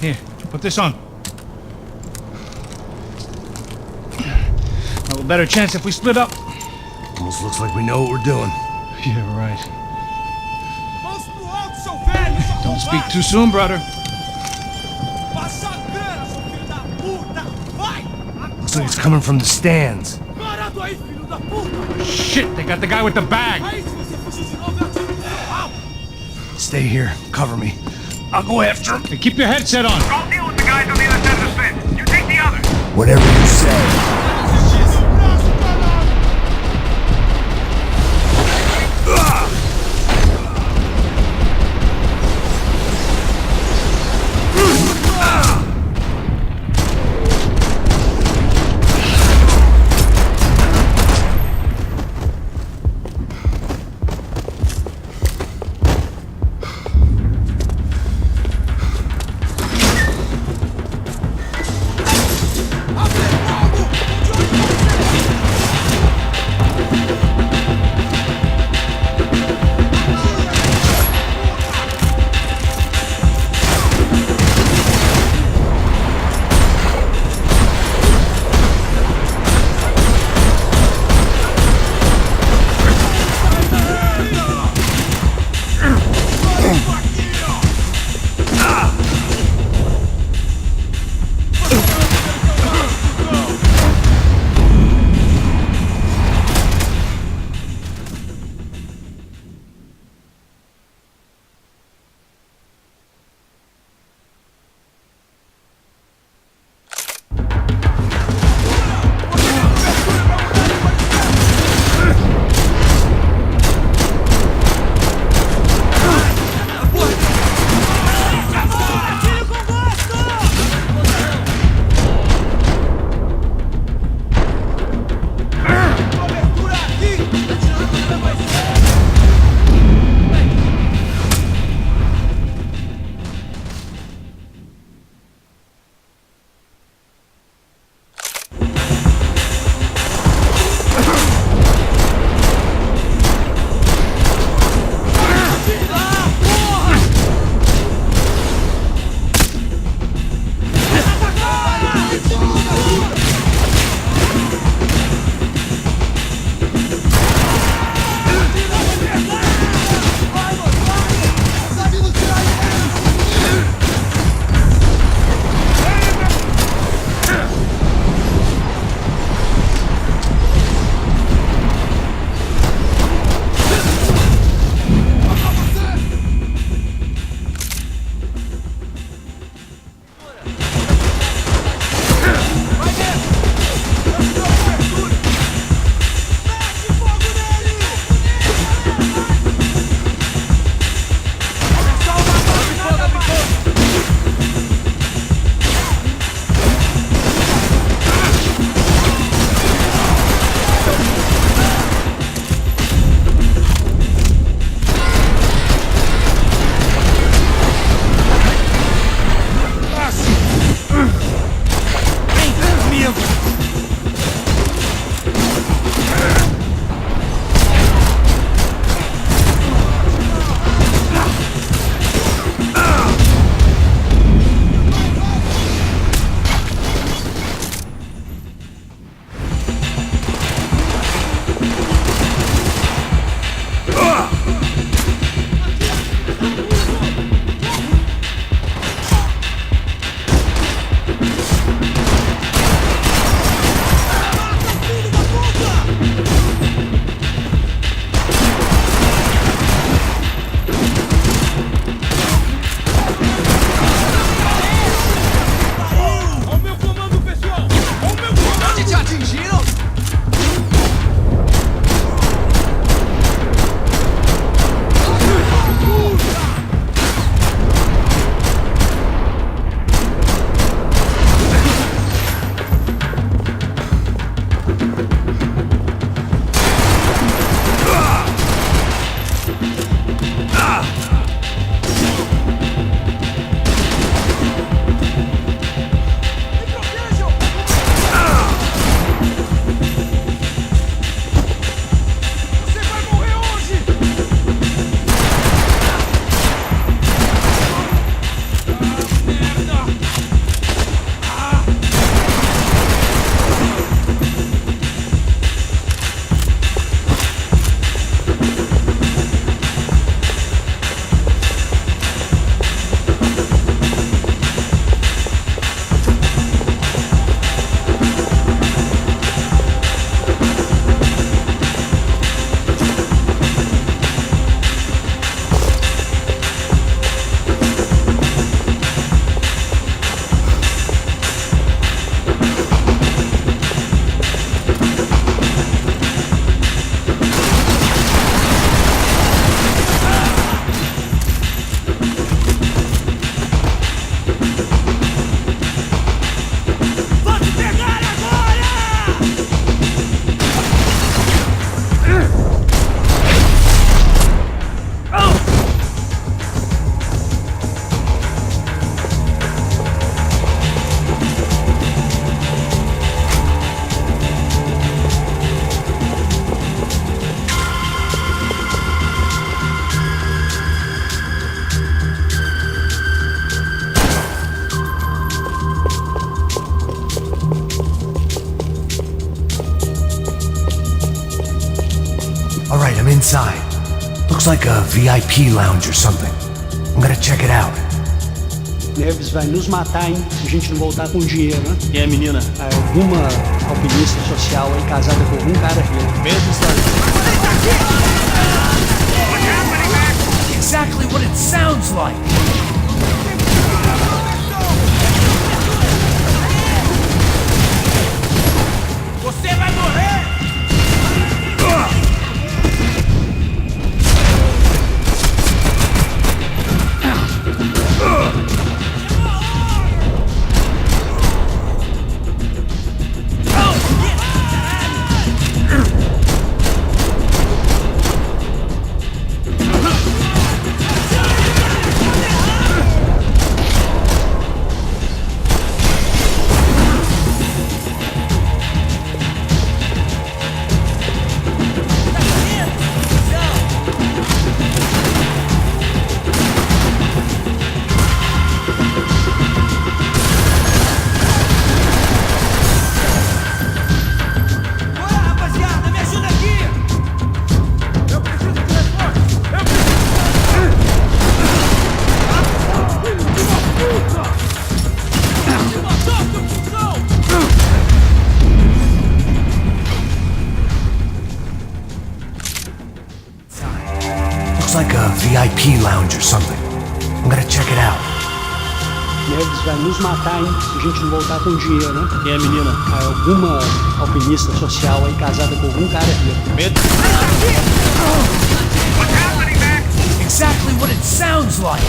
Here, put this on. Well, a better chance if we split up. Almost looks like we know what we're doing. Yeah, right. Don't speak too soon, brother. Passa a grana, puta! Vai! Looks like it's coming from the stands. Parado aí, filho da puta! Shit, they got the guy with the bag. Aí, se você fugir de novo, eu atiro no seu rabo! Stay here. Cover me. I'll go after him. Hey, keep your headset on. Don't deal with the guys on the other side of the fence. You take the other. Whatever you say. inside. Looks like a VIP lounge or something. I'm gonna check it out. Neves vai nos matar, hein, se a gente não voltar com dinheiro, né? E a menina? Alguma alpinista social aí casada com algum cara rico. Mesma história. Exactly what it sounds like. Você vai morrer! Looks like a VIP lounge or something. I'm gonna check it out. Neves vai nos matar, hein, se a gente não voltar com dinheiro, né? E a menina? Alguma alpinista social aí casada com algum cara rico. Medo? What's happening, Mac? Exactly what it sounds like.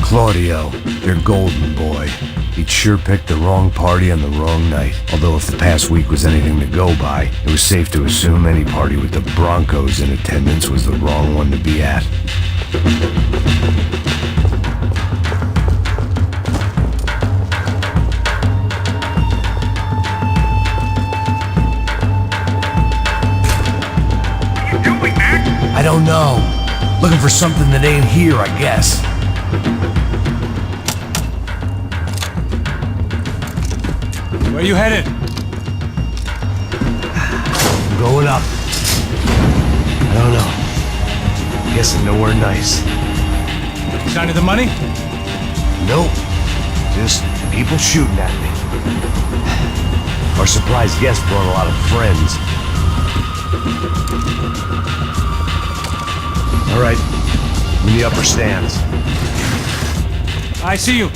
Claudio, your golden boy. He'd sure picked the wrong party on the wrong night. Although if the past week was anything to go by, it was safe to assume any party with the Broncos in attendance was the wrong one to be at. What you doing, Mac? I don't know. Looking for something that ain't here, I guess. Where you headed? I'm going up. I don't know. Guessing nowhere nice. Sign of the money? Nope. Just people shooting at me. Our surprise guest brought a lot of friends. All right, in the upper stands. I see you.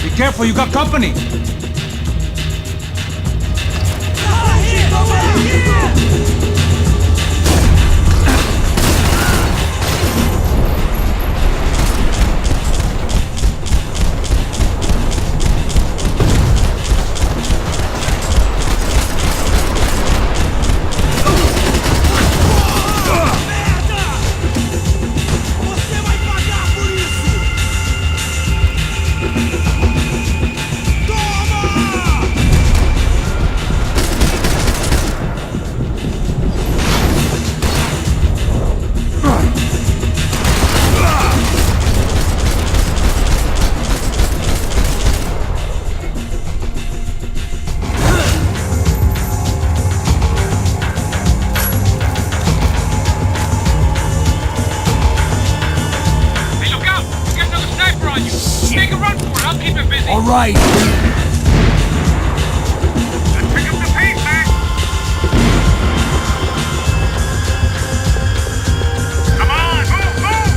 Be careful, you got company. All right. Pick up the pace, Max. Come on, move, move.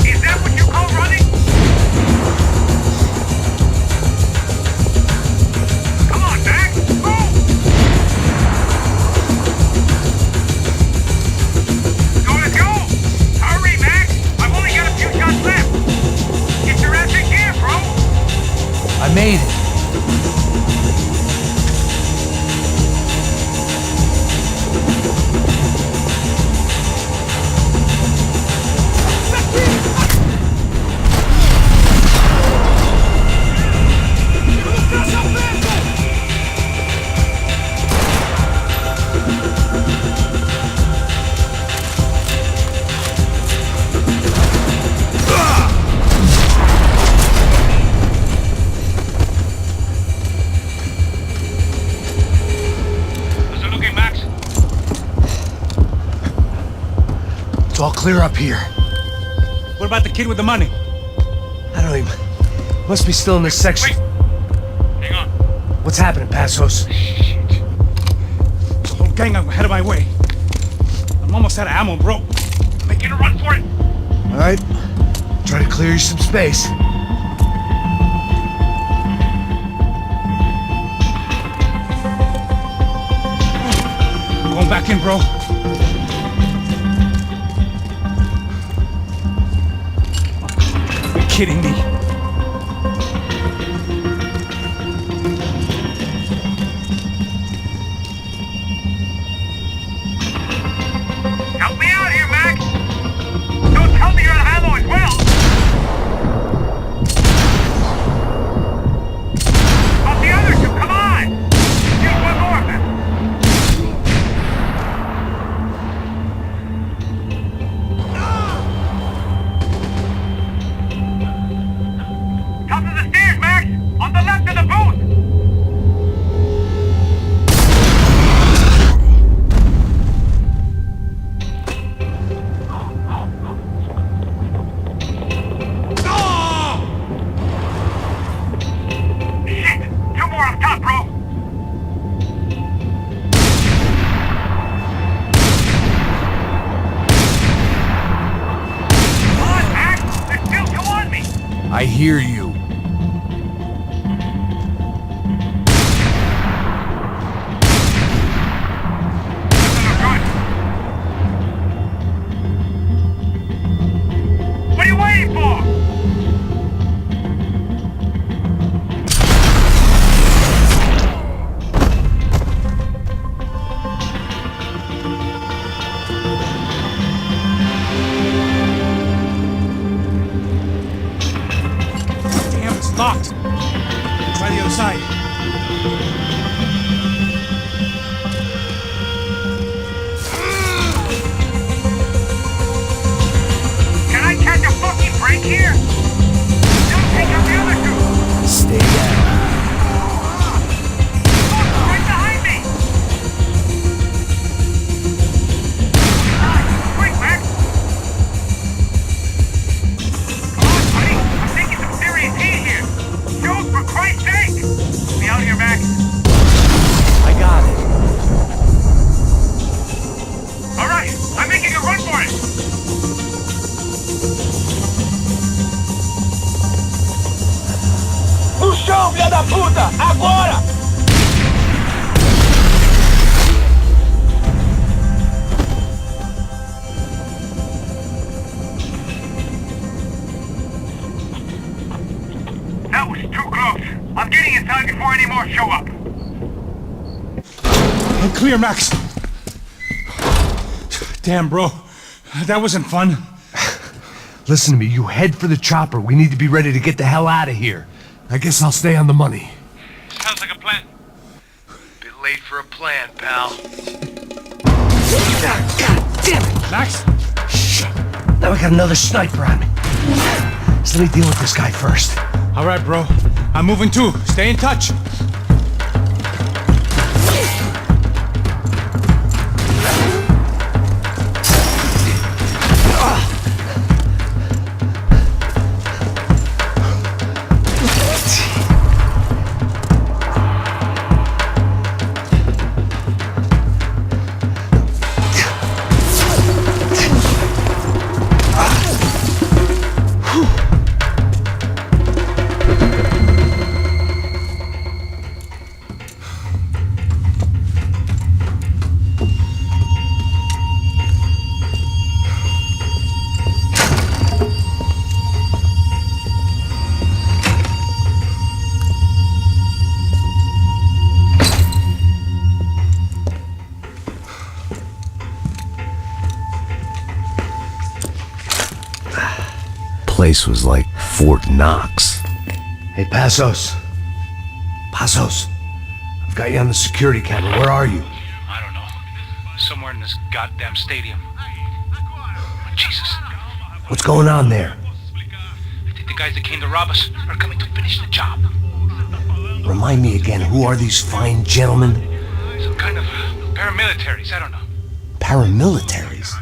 Is that what you call running? Come on, Max, move. So let's go. Hurry, Max. I've only got a few shots left. Get your ass in gear, bro. I made it. How's it looking, Max? It's all clear up here. What about the kid with the money? I don't even... Must be still in this section. Wait. Hang on. What's happening, Passos? The whole gang ahead of my way. I'm almost out of ammo, bro. Making a run for it. All right. Try to clear you some space. Going back in, bro. You're kidding me. Help me out here, Max. Don't tell me you're out of ammo as well. Of the other two, come on. Use one more of them. Top of the stairs, Max. On the left of the booth. Shit! Two more up top, bro! Come on, Max! There's still two on me! I hear you. What are you waiting for? Damn, it's locked. Try the other side. Can I catch a fucking break here? Don't take out the other two! Stay down. Look, right behind me! Quick, Max! Come on, buddy! I'm taking some serious heat here! Shoot, for Christ's sake! chão, filha da puta! Agora! That was too close. I'm getting inside before any more show up. Clear, Max. Damn, bro. That wasn't fun. Listen to me, you head for the chopper. We need to be ready to get the hell out of here. I guess I'll stay on the money. Sounds like a plan. Bit late for a plan, pal. God damn it! Max? Shit. Now we got another sniper on me. So let me deal with this guy first. All right, bro. I'm moving too. Stay in touch. Place was like Fort Knox. Hey, Passos. Passos. I've got you on the security camera. Where are you? I don't know. Somewhere in this goddamn stadium. Jesus. What's going on there? I think the guys that came to rob us are coming to finish the job. Remind me again, who are these fine gentlemen? Some kind of paramilitaries, I don't know. Paramilitaries?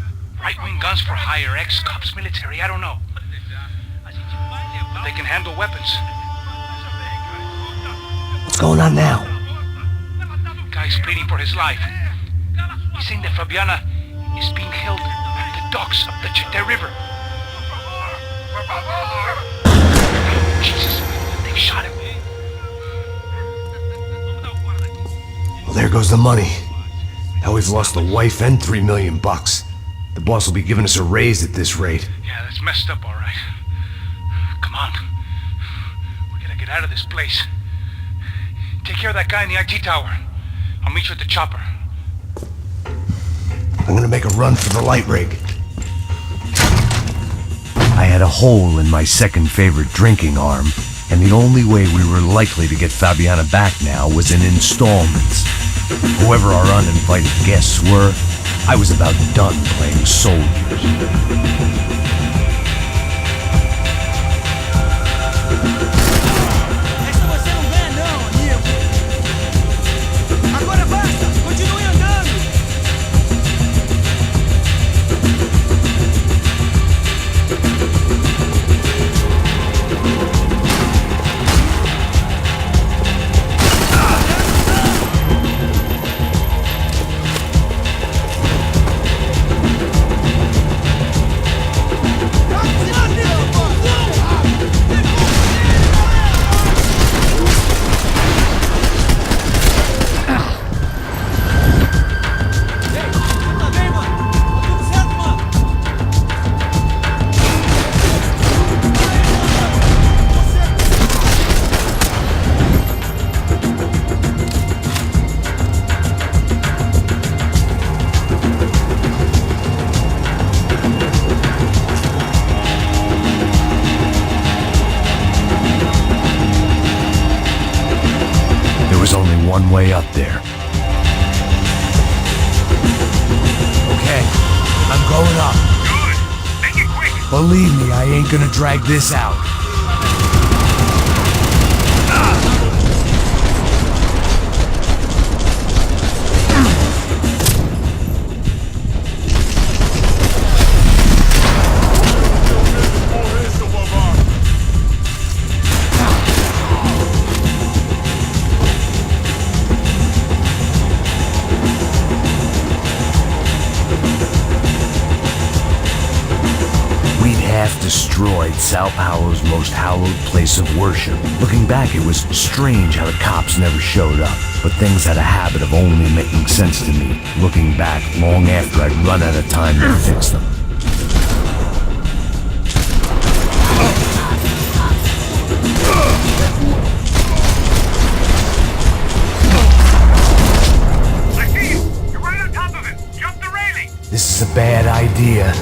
Right-wing guns for hire, ex-cops military, I don't know. But they can handle weapons. What's going on now? Guy's pleading for his life. He's saying that Fabiana is being held at the docks of the Chete River. Jesus, they shot him. Well, there goes the money. Now we've lost the wife and $3 million. The boss will be giving us a raise at this rate. Yeah, that's messed up, all right. Come on. We gotta get out of this place. Take care of that guy in the IT tower. I'll meet you at the chopper. I'm gonna make a run for the light rig. I had a hole in my second favorite drinking arm, and the only way we were likely to get Fabiana back now was in installments. Whoever our uninvited guests were, I was about done playing soldiers. One way up there. Okay, I'm going up. Good. Make it quick. Believe me, I ain't gonna drag this out. Destroyed Sao Paulo's most hallowed place of worship. Looking back, it was strange how the cops never showed up, but things had a habit of only making sense to me, looking back long after I'd run out of time to fix them. I see you! You're right on top of him! Jump the railing! This is a bad idea.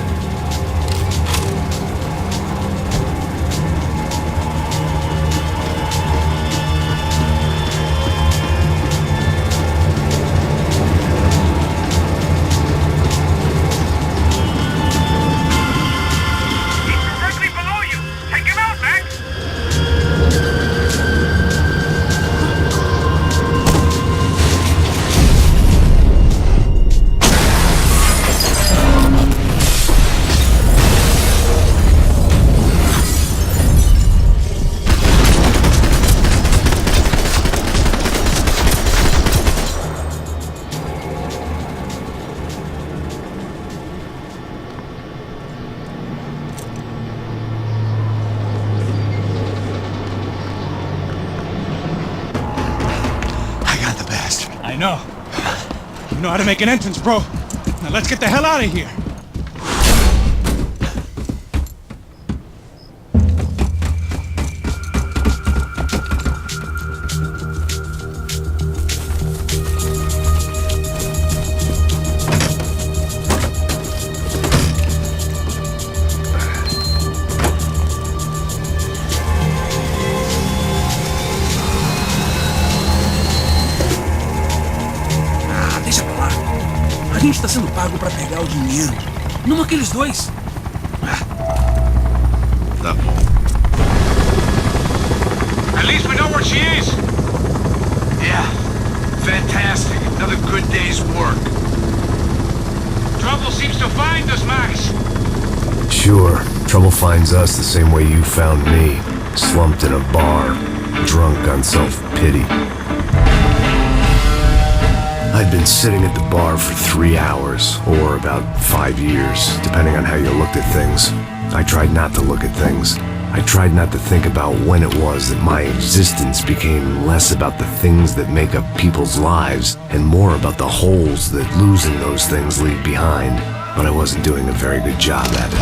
I know. You know how to make an entrance, bro. Now let's get the hell out of here. A gente tá sendo pago pra pegar o dinheiro. Não aqueles dois. Tá bom. At least we know where she is. Yeah. Fantastic. Another good day's work. Trouble seems to find us, Max. Sure, trouble finds us the same way you found me, slumped in a bar, drunk on self-pity. I'd been sitting at the bar for 3 hours, or about 5 years, depending on how you looked at things. I tried not to look at things. I tried not to think about when it was that my existence became less about the things that make up people's lives, and more about the holes that losing those things leave behind. But I wasn't doing a very good job at it.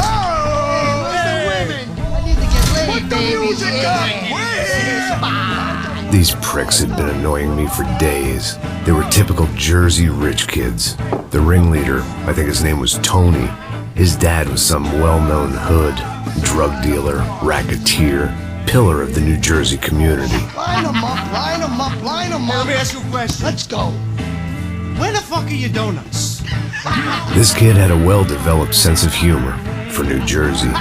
These pricks had been annoying me for days. They were typical Jersey rich kids. The ringleader, I think his name was Tony. His dad was some well-known hood, drug dealer, racketeer, pillar of the New Jersey community. Line them up, line them up, line them up. Let me ask you a question. Let's go. Where the fuck are your donuts? This kid had a well-developed sense of humor for New Jersey.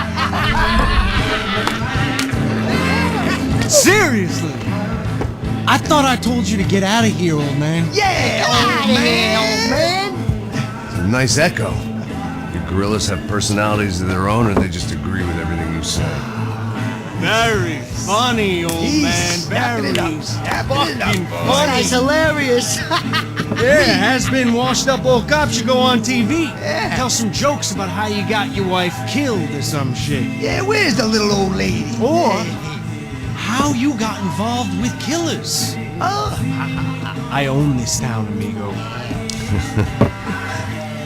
Seriously? I thought I told you to get out of here, old man. Yeah, old man. It's a nice echo. Do gorillas have personalities of their own, or they just agree with everything you say? Very funny, old man. Very fucking funny. That's hilarious. Yeah, has-been washed-up old cop should go on TV. Yeah. Tell some jokes about how you got your wife killed or some shit. Yeah, where's the little old lady? Or how you got involved with killers. I own this town, amigo.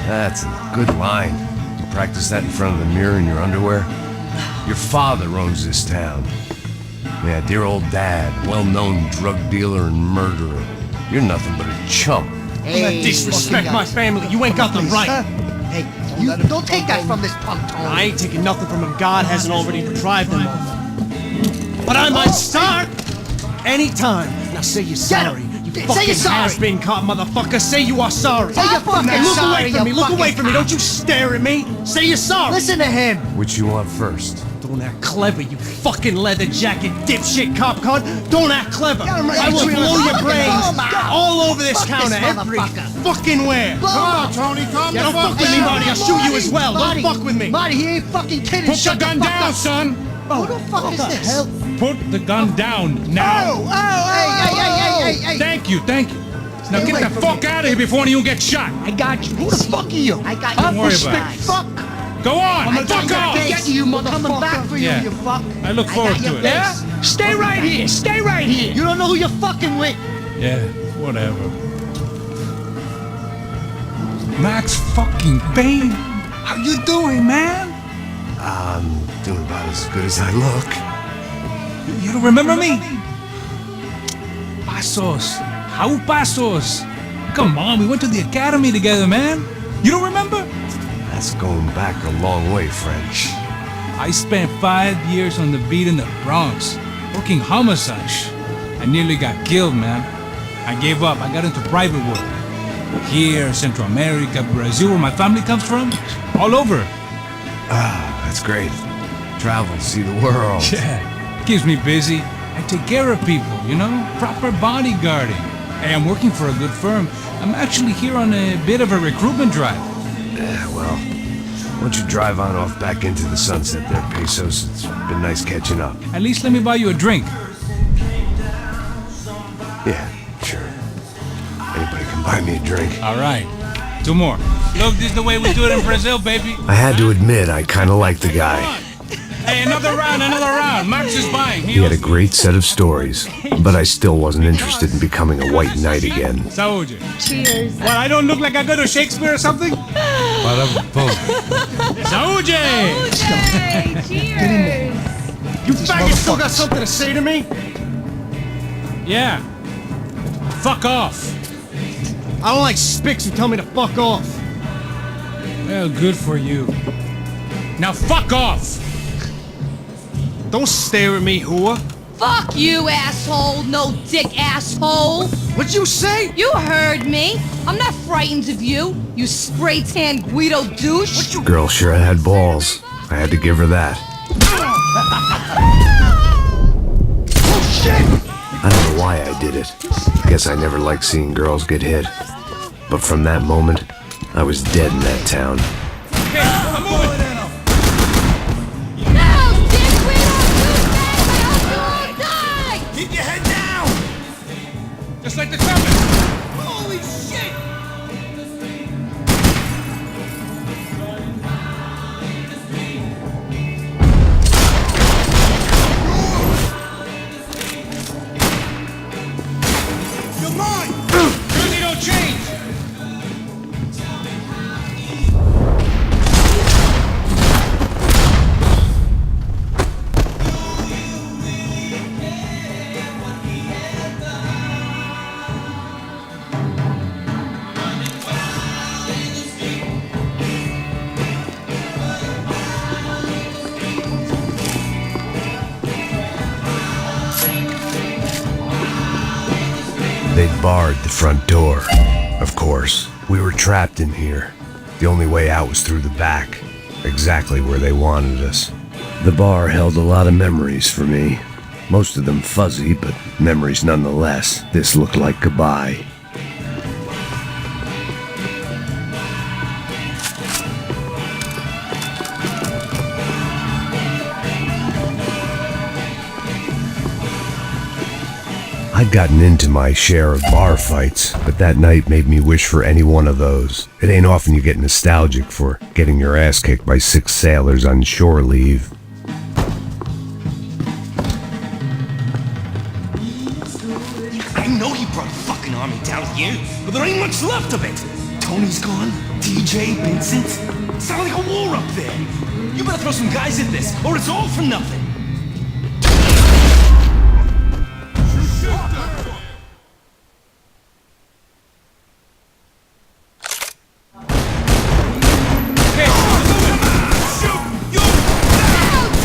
That's a good line. You practice that in front of the mirror in your underwear? Your father owns this town. Yeah, dear old dad, well-known drug dealer and murderer. You're nothing but a chump. Hey, disrespect my family. You ain't got the right. Hey, you don't take that from this punk, Tony. I ain't taking nothing from him. God hasn't already deprived them of. But I might start anytime. Now say you're sorry. You fucking has-been caught, motherfucker. Say you are sorry. Say you're fucking look sorry, away from me. you Look away fucking from me. Don't you stare at me. Say you're sorry. Listen to him. Which you want first? Don't act clever, you fucking leather jacket dipshit cop cunt. Don't act clever. I will blow your brains all over this counter, every fucking where. Come on, Tony, calm Yeah, don't fuck with me, Marty. I'll shoot you as well. Don't fuck with me. Marty, he ain't fucking kidding. Put the gun down, son. Who the fuck is this? Put the gun down now. Hey. Thank you. Now get the fuck out of here before you get shot. I got you. Who the fuck are you? I got you. Don't worry about it. Fuck. Go on! Fuck off! Get you, motherfucker. I'm coming back for you, Yeah. you fuck. I look forward to it. Yeah? Stay right here. Stay right here. You don't know who you're fucking with. Yeah, whatever. Max fucking Payne! How you doing, man? I'm doing about as good as I look. You don't remember me? Pasos. How Pasos? Come on, we went to the academy together, man. You don't remember? That's going back a long way, French. I spent 5 years on the beat in the Bronx, working homicide. I nearly got killed, man. I gave up. I got into private work. Here, Central America, Brazil, where my family comes from, all over. Ah, that's great. Travel, see the world. Yeah, keeps me busy. I take care of people, you know? Proper bodyguarding. Hey, I'm working for a good firm. I'm actually here on a bit of a recruitment drive. Yeah, well, why don't you drive on off back into the sunset there, Pesos? It's been nice catching up. At least let me buy you a drink. Yeah, sure. Anybody can buy me a drink. All right. 2 more. Look, this is the way we do it in Brazil, baby. I had to admit, I kind of liked the guy. Hey, another round, another round. Max is buying. He had a great set of stories, but I still wasn't interested in becoming a white knight again. Saúde. Cheers. What, I don't look like I go to Shakespeare or something? Saúde! Cheers. You faggot still got something to say to me? Yeah. Fuck off. I don't like spics who tell me to fuck off. Well, good for you. Now fuck off! Don't stare at me, whore. Fuck you, asshole. No dick asshole. What'd you say? You heard me. I'm not frightened of you, you spray-tan Guido douche. Girl sure had balls. I had to give her that. Oh, shit! I don't know why I did it. Guess I never liked seeing girls get hit. But from that moment, I was dead in that town. Okay, I'm moving. No, dick Guido douchebag! I hope you all die! Keep your head down! Just like the trumpet. Holy shit! You're mine! Jersey don't change. They'd barred the front door. Of course, we were trapped in here. The only way out was through the back, exactly where they wanted us. The bar held a lot of memories for me. Most of them fuzzy, but memories nonetheless. This looked like goodbye. I'd gotten into my share of bar fights, but that night made me wish for any one of those. It ain't often you get nostalgic for getting your ass kicked by 6 sailors on shore leave. I know he brought a fucking army down here, but there ain't much left of it. Tony's gone, DJ, Vincent. Sounds like a war up there. You better throw some guys at this, or it's all for nothing.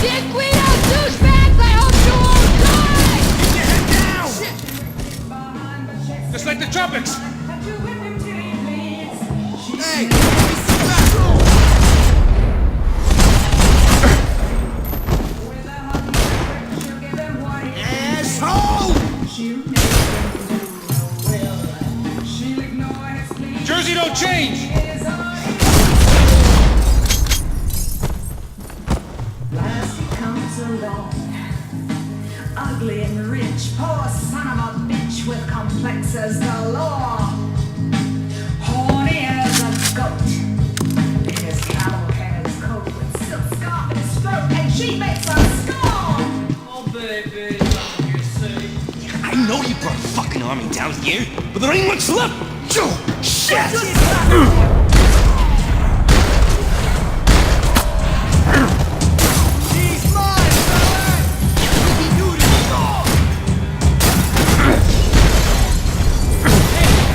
Dick Guido douchebags! I hope you all die! Keep your head down! Just like the tropics. Hey! Asshole! Jersey don't change. Ugly and rich, poor son of a bitch with complex as the law. Horny as a goat in his cowboy coat. She makes us scorn. Oh, baby, what you say? I know you brought a fucking army down here, but there ain't much left. Shit! He's mine, fella! We can do this all!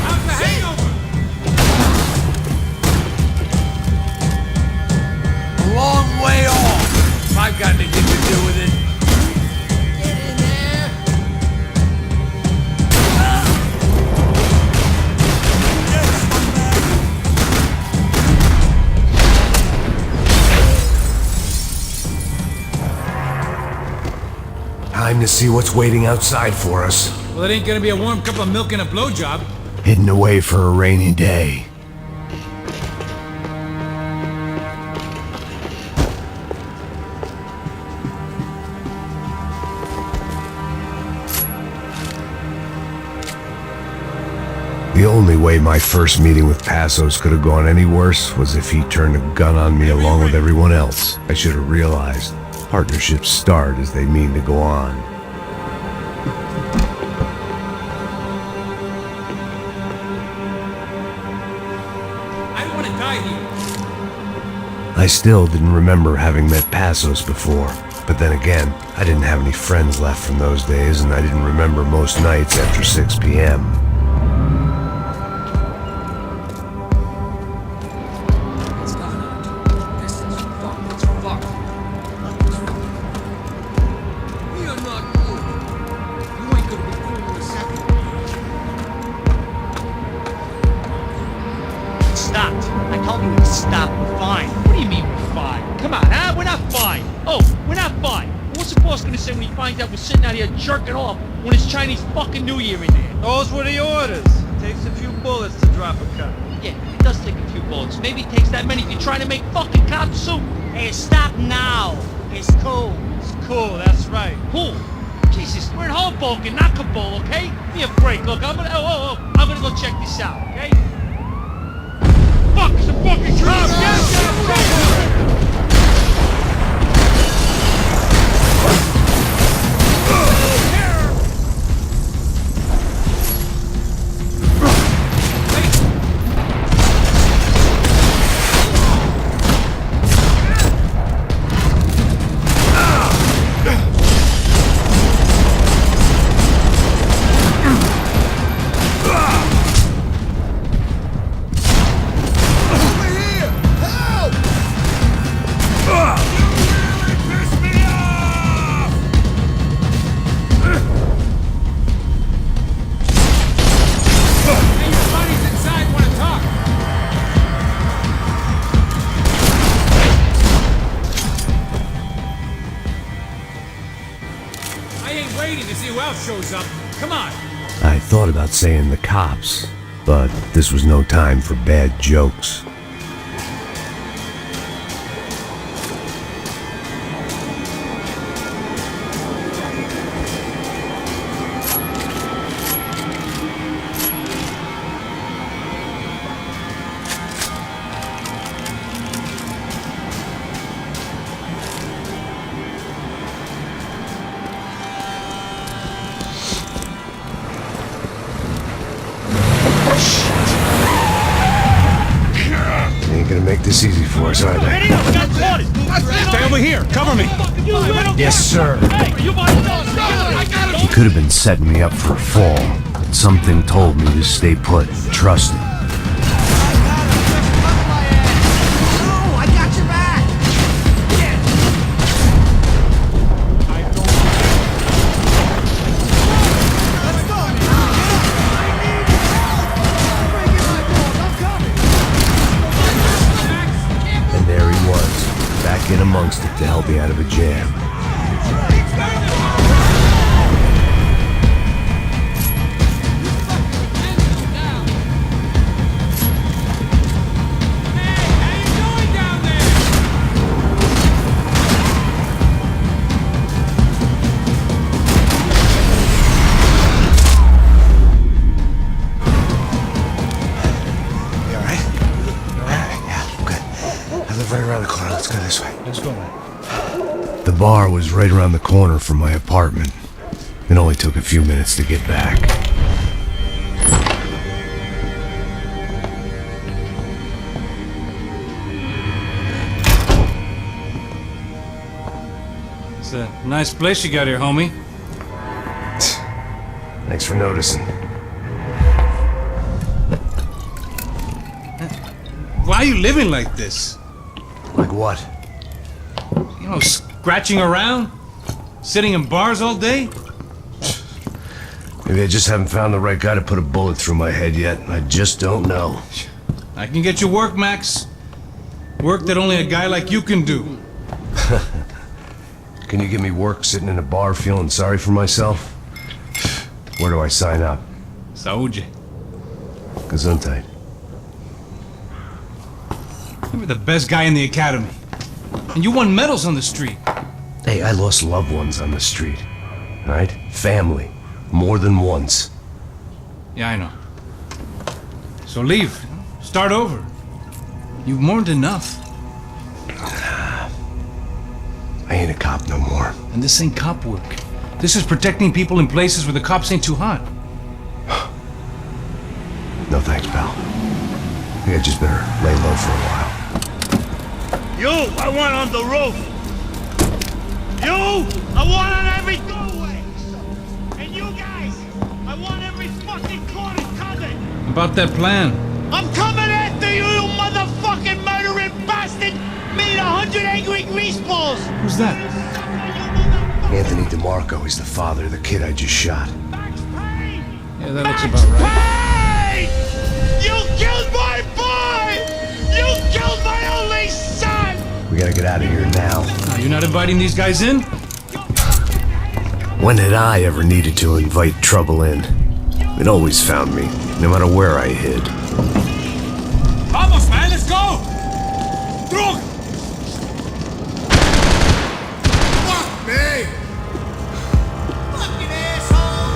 How's the hangover? A long way off. I've got anything to do with it. Get in there! Time to see what's waiting outside for us. Well, it ain't gonna be a warm cup of milk and a blowjob. Hidden away for a rainy day. The only way my first meeting with Passos could have gone any worse was if he turned a gun on me along with everyone else. I should have realized partnerships start as they mean to go on. I don't want to die here. I still didn't remember having met Passos before, but then again, I didn't have any friends left from those days, and I didn't remember most nights after 6 p.m. Stopped. I told you to stop. Fine. What do you mean we're fine? Come on, huh? We're not fine. Oh, we're not fine. What's the boss gonna say when he finds out we're sitting out here jerking off when it's Chinese fucking New Year in there? Those were the orders. Takes a few bullets to drop a cop. Yeah, it does take a few bullets. Maybe it takes that many if you're trying to make fucking cop soup. Hey, stop now. It's cool. It's cool, that's right. Cool. Jesus, we're in Hoboken, not Kabul, okay? Give me a break. Look, I'm gonna I'm gonna go check this out, okay? Fuck, it's a fucking cop! To see who else shows up. Come on. I thought about saying the cops, but this was no time for bad jokes. Ain't gonna make this easy for us, are they? Stay over here. Cover me. Yes, sir. He could have been setting me up for a fall, but something told me to stay put and trust him. I got your back! Let's go! And there he was, back in amongst it to help me out of a jam. The bar was right around the corner from my apartment. It only took a few minutes to get back. It's a nice place you got here, homie. Thanks for noticing. Why are you living like this? Like what? You know, scratching around? Sitting in bars all day? Maybe I just haven't found the right guy to put a bullet through my head yet. I just don't know. I can get you work, Max. Work that only a guy like you can do. Can you give me work sitting in a bar feeling sorry for myself? Where do I sign up? Saúde. Gesundheit. You were the best guy in the academy. And you won medals on the street. Hey, I lost loved ones on the street. Right? Family. More than once. Yeah, I know. So leave. Start over. You've mourned enough. I ain't a cop no more. And this ain't cop work. This is protecting people in places where the cops ain't too hot. No thanks, pal. I think I just better lay low for a while. You, I want on the roof. You, I want on every doorway. And you guys, I want every fucking corner covered. About that plan. I'm coming after you, you motherfucking murdering bastard! Me and 100 angry greaseballs! Who's that? Anthony DeMarco. He's the father of the kid I just shot. Yeah, that looks about right. Hey! You killed my boy! You killed my only son! We gotta get out of here now. You're not inviting these guys in? When had I ever needed to invite trouble in? It always found me, no matter where I hid. Vamos, man, let's go! Drug! Fuck me! Fucking asshole!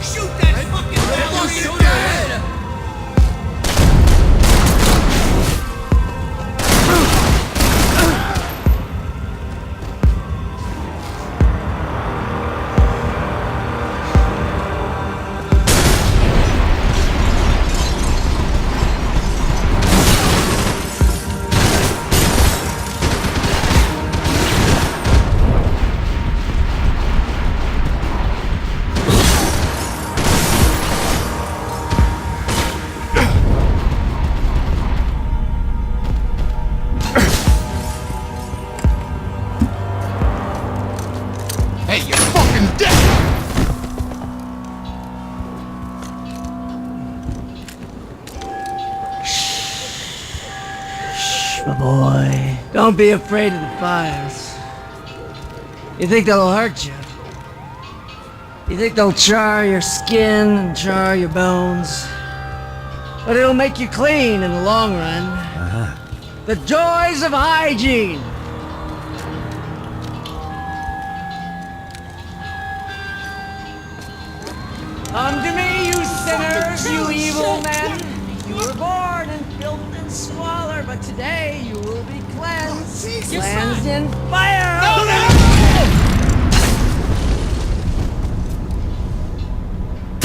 Shoot that fucking fucking dead! My boy, don't be afraid of the fires. You think they'll hurt you? You think they'll char your skin and char your bones? But it'll make you clean in the long run. The joys of hygiene! Come to me, you sinners, you evil men! You were born in filth and squalor, but today you will be cleansed. Cleansed in fire!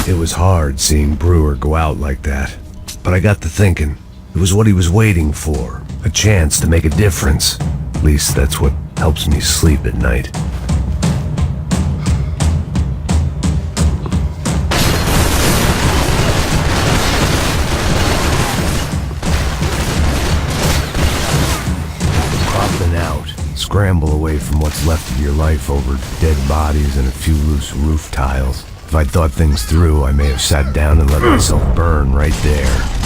It was hard seeing Brewer go out like that. But I got to thinking, it was what he was waiting for. A chance to make a difference. At least that's what helps me sleep at night. Scramble away from what's left of your life over dead bodies and a few loose roof tiles. If I'd thought things through, I may have sat down and let myself burn right there.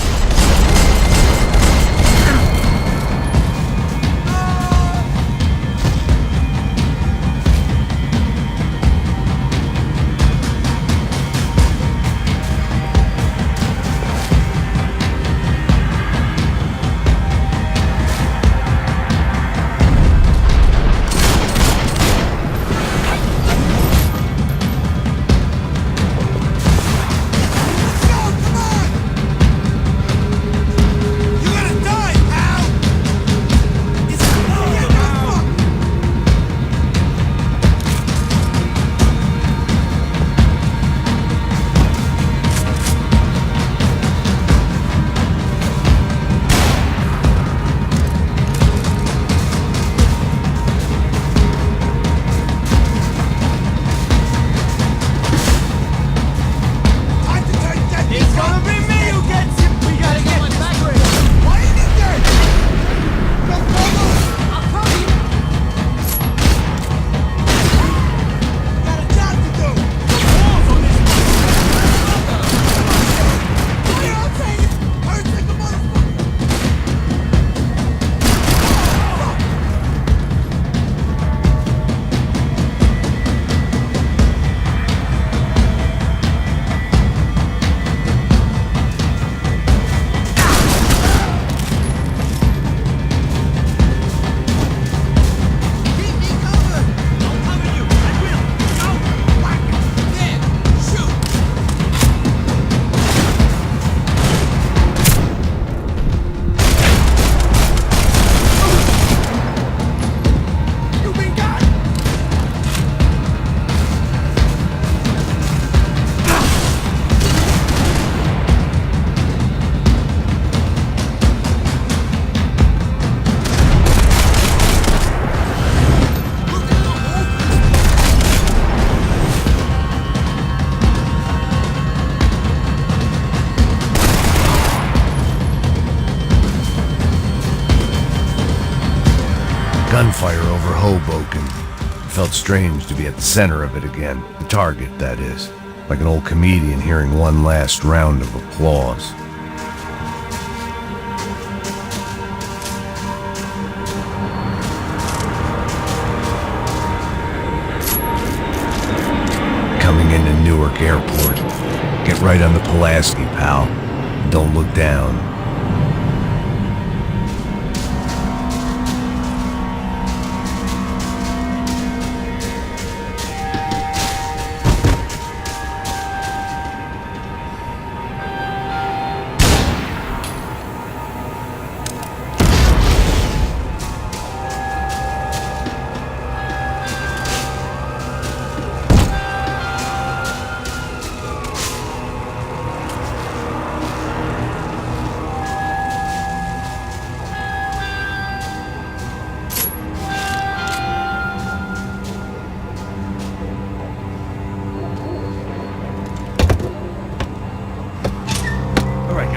Hoboken. It felt strange to be at the center of it again. The target, that is. Like an old comedian hearing one last round of applause. Coming into Newark Airport. Get right on the Pulaski, pal. Don't look down.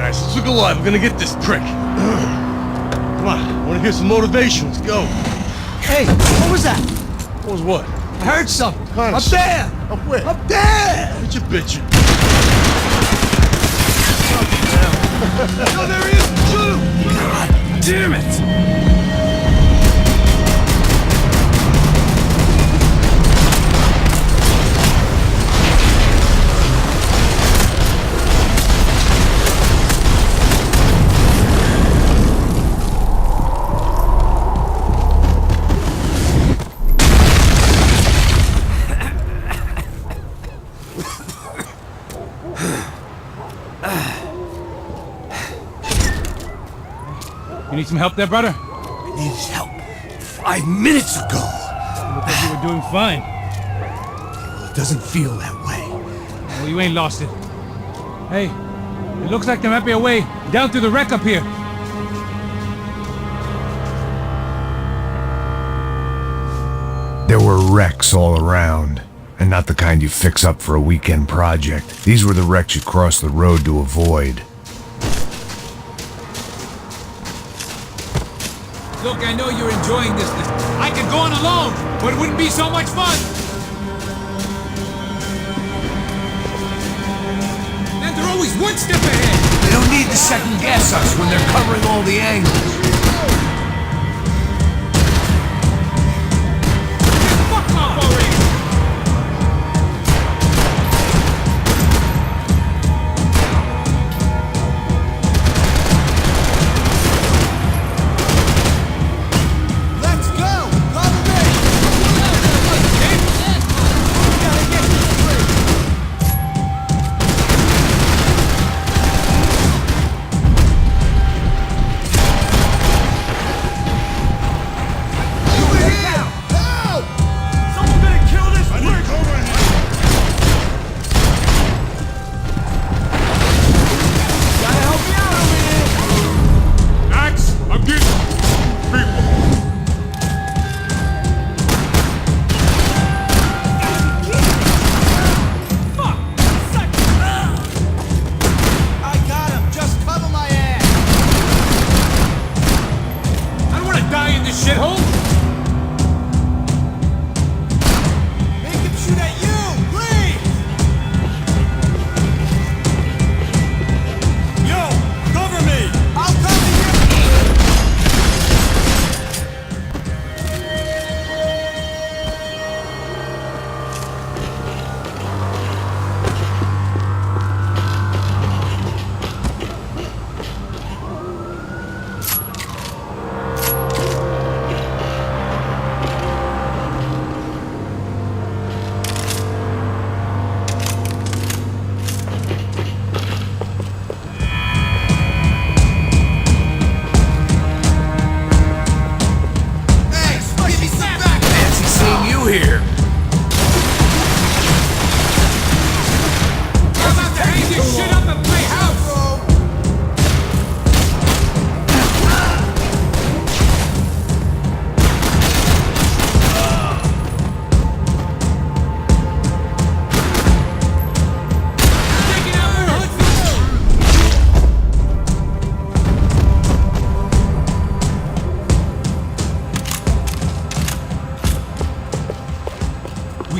Let's look alive. We're gonna get this prick. Come on, I wanna hear some motivation. Let's go. Hey, what was that? What was what? I heard something. Up there! Up where? Up there! What you bitching? Oh, there he is! Shoot him! God damn it! You need some help there, brother? I needed help 5 minutes ago. You look like you were doing fine. Well, it doesn't feel that way. Well, you ain't lost it. Hey, it looks like there might be a way down through the wreck up here. There were wrecks all around, and not the kind you fix up for a weekend project. These were the wrecks you cross the road to avoid. Look, I know you're enjoying this. I could go on alone, but it wouldn't be so much fun. And they're always one step ahead. They don't need to second guess us when they're covering all the angles. Fuck off already.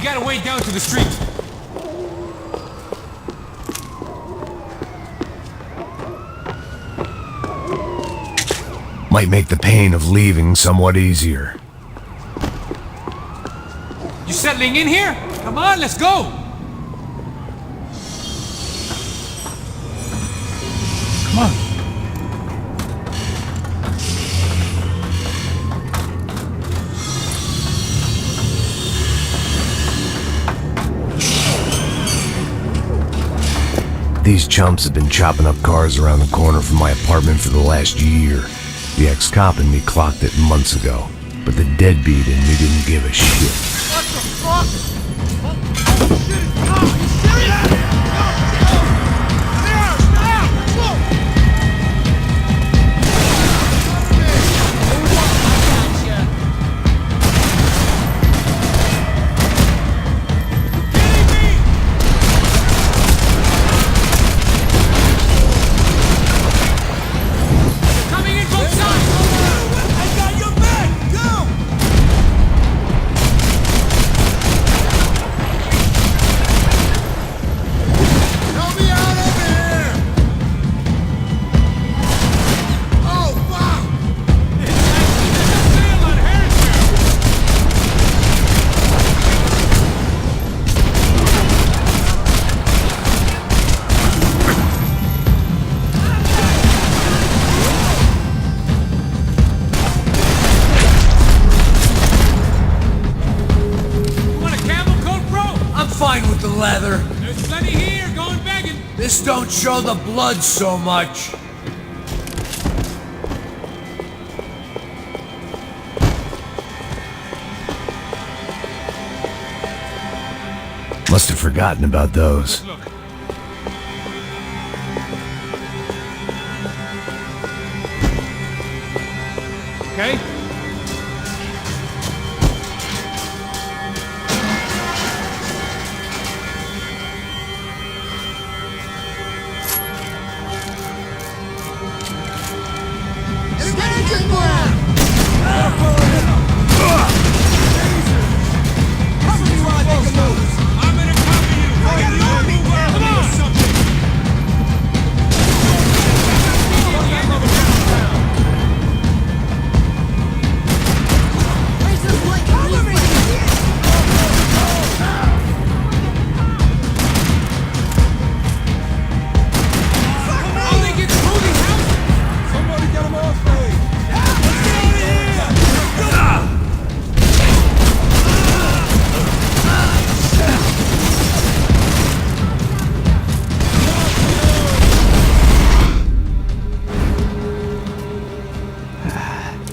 gotta wade down to the street. Might make the pain of leaving somewhat easier. You settling in here? Come on, let's go! Come on. These chumps have been chopping up cars around the corner from my apartment for the last year. The ex-cop in me clocked it months ago, but the deadbeat in me didn't give a shit. What the fuck? Oh, shit, it's gone! Are you serious? Leather. There's plenty here, going begging. This don't show the blood so much. Must have forgotten about those. Look. Okay?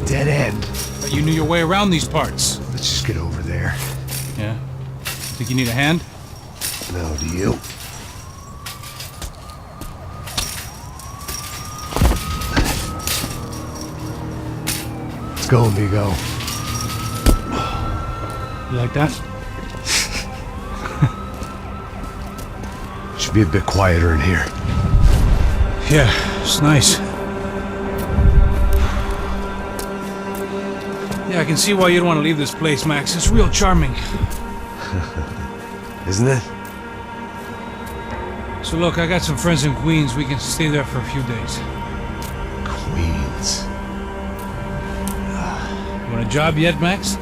Dead end. But you knew your way around these parts. Let's just get over there. Yeah? Think you need a hand? No, do you? Let's go, amigo. You like that? Should be a bit quieter in here. Yeah, it's nice. Yeah, I can see why you'd want to leave this place, Max. It's real charming. Isn't it? So look, I got some friends in Queens. We can stay there for a few days. Queens. You want a job yet, Max?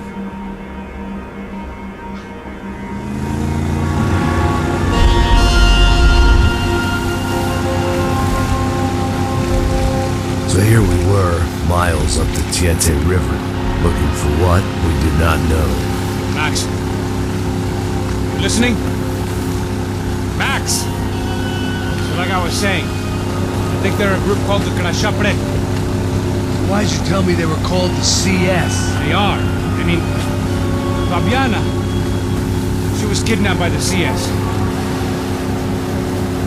So here we were, miles up the Tiete River, looking for what we did not know. Max. You listening? Max! So like I was saying, I think they're a group called the Crashapre. Why'd you tell me they were called the CS? They are. I mean, Fabiana, she was kidnapped by the CS.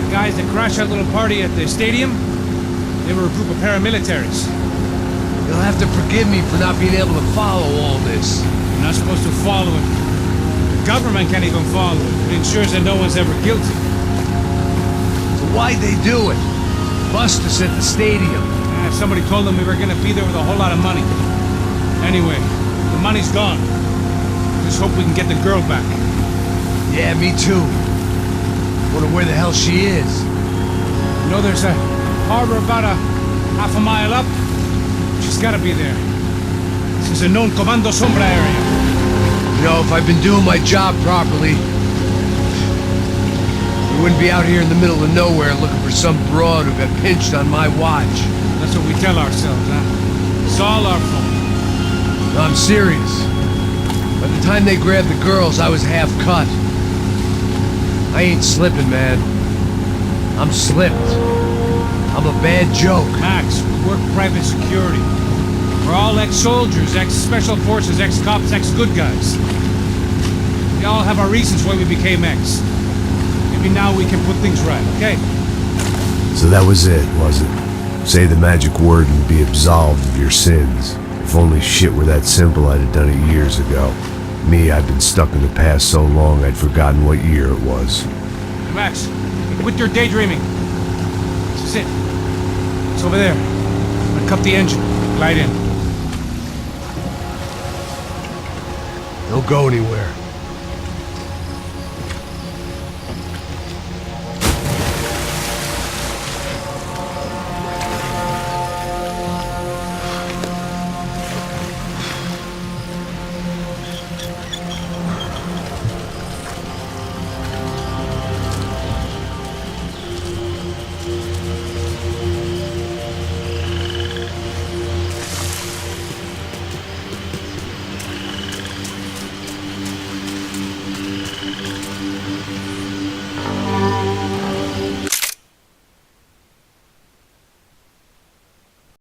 The guys that crashed that little party at the stadium, they were a group of paramilitaries. You'll have to forgive me for not being able to follow all this. You're not supposed to follow it. The government can't even follow it. It ensures that no one's ever guilty. So why'd they do it? Bust us at the stadium. Somebody told them we were gonna be there with a whole lot of money. Anyway, the money's gone. Just hope we can get the girl back. Yeah, me too. Wonder where the hell she is. You know, there's a harbor about a half a mile up. She's gotta be there. This is a known Comando Sombra area. You know, if I've been doing my job properly, we wouldn't be out here in the middle of nowhere looking for some broad who got pinched on my watch. That's what we tell ourselves, huh? It's all our fault. No, I'm serious. By the time they grabbed the girls, I was half cut. I ain't slipping, man. I'm slipped. I'm a bad joke. Max, we work private security. We're all ex-soldiers, ex-special forces, ex-cops, ex-good guys. We all have our reasons why we became ex. Maybe now we can put things right, okay? So that was it, was it? Say the magic word and be absolved of your sins. If only shit were that simple, I'd have done it years ago. Me, I've been stuck in the past so long I'd forgotten what year it was. Max, quit your daydreaming. This is it. It's over there. I'm gonna cut the engine. Glide in. Don't go anywhere.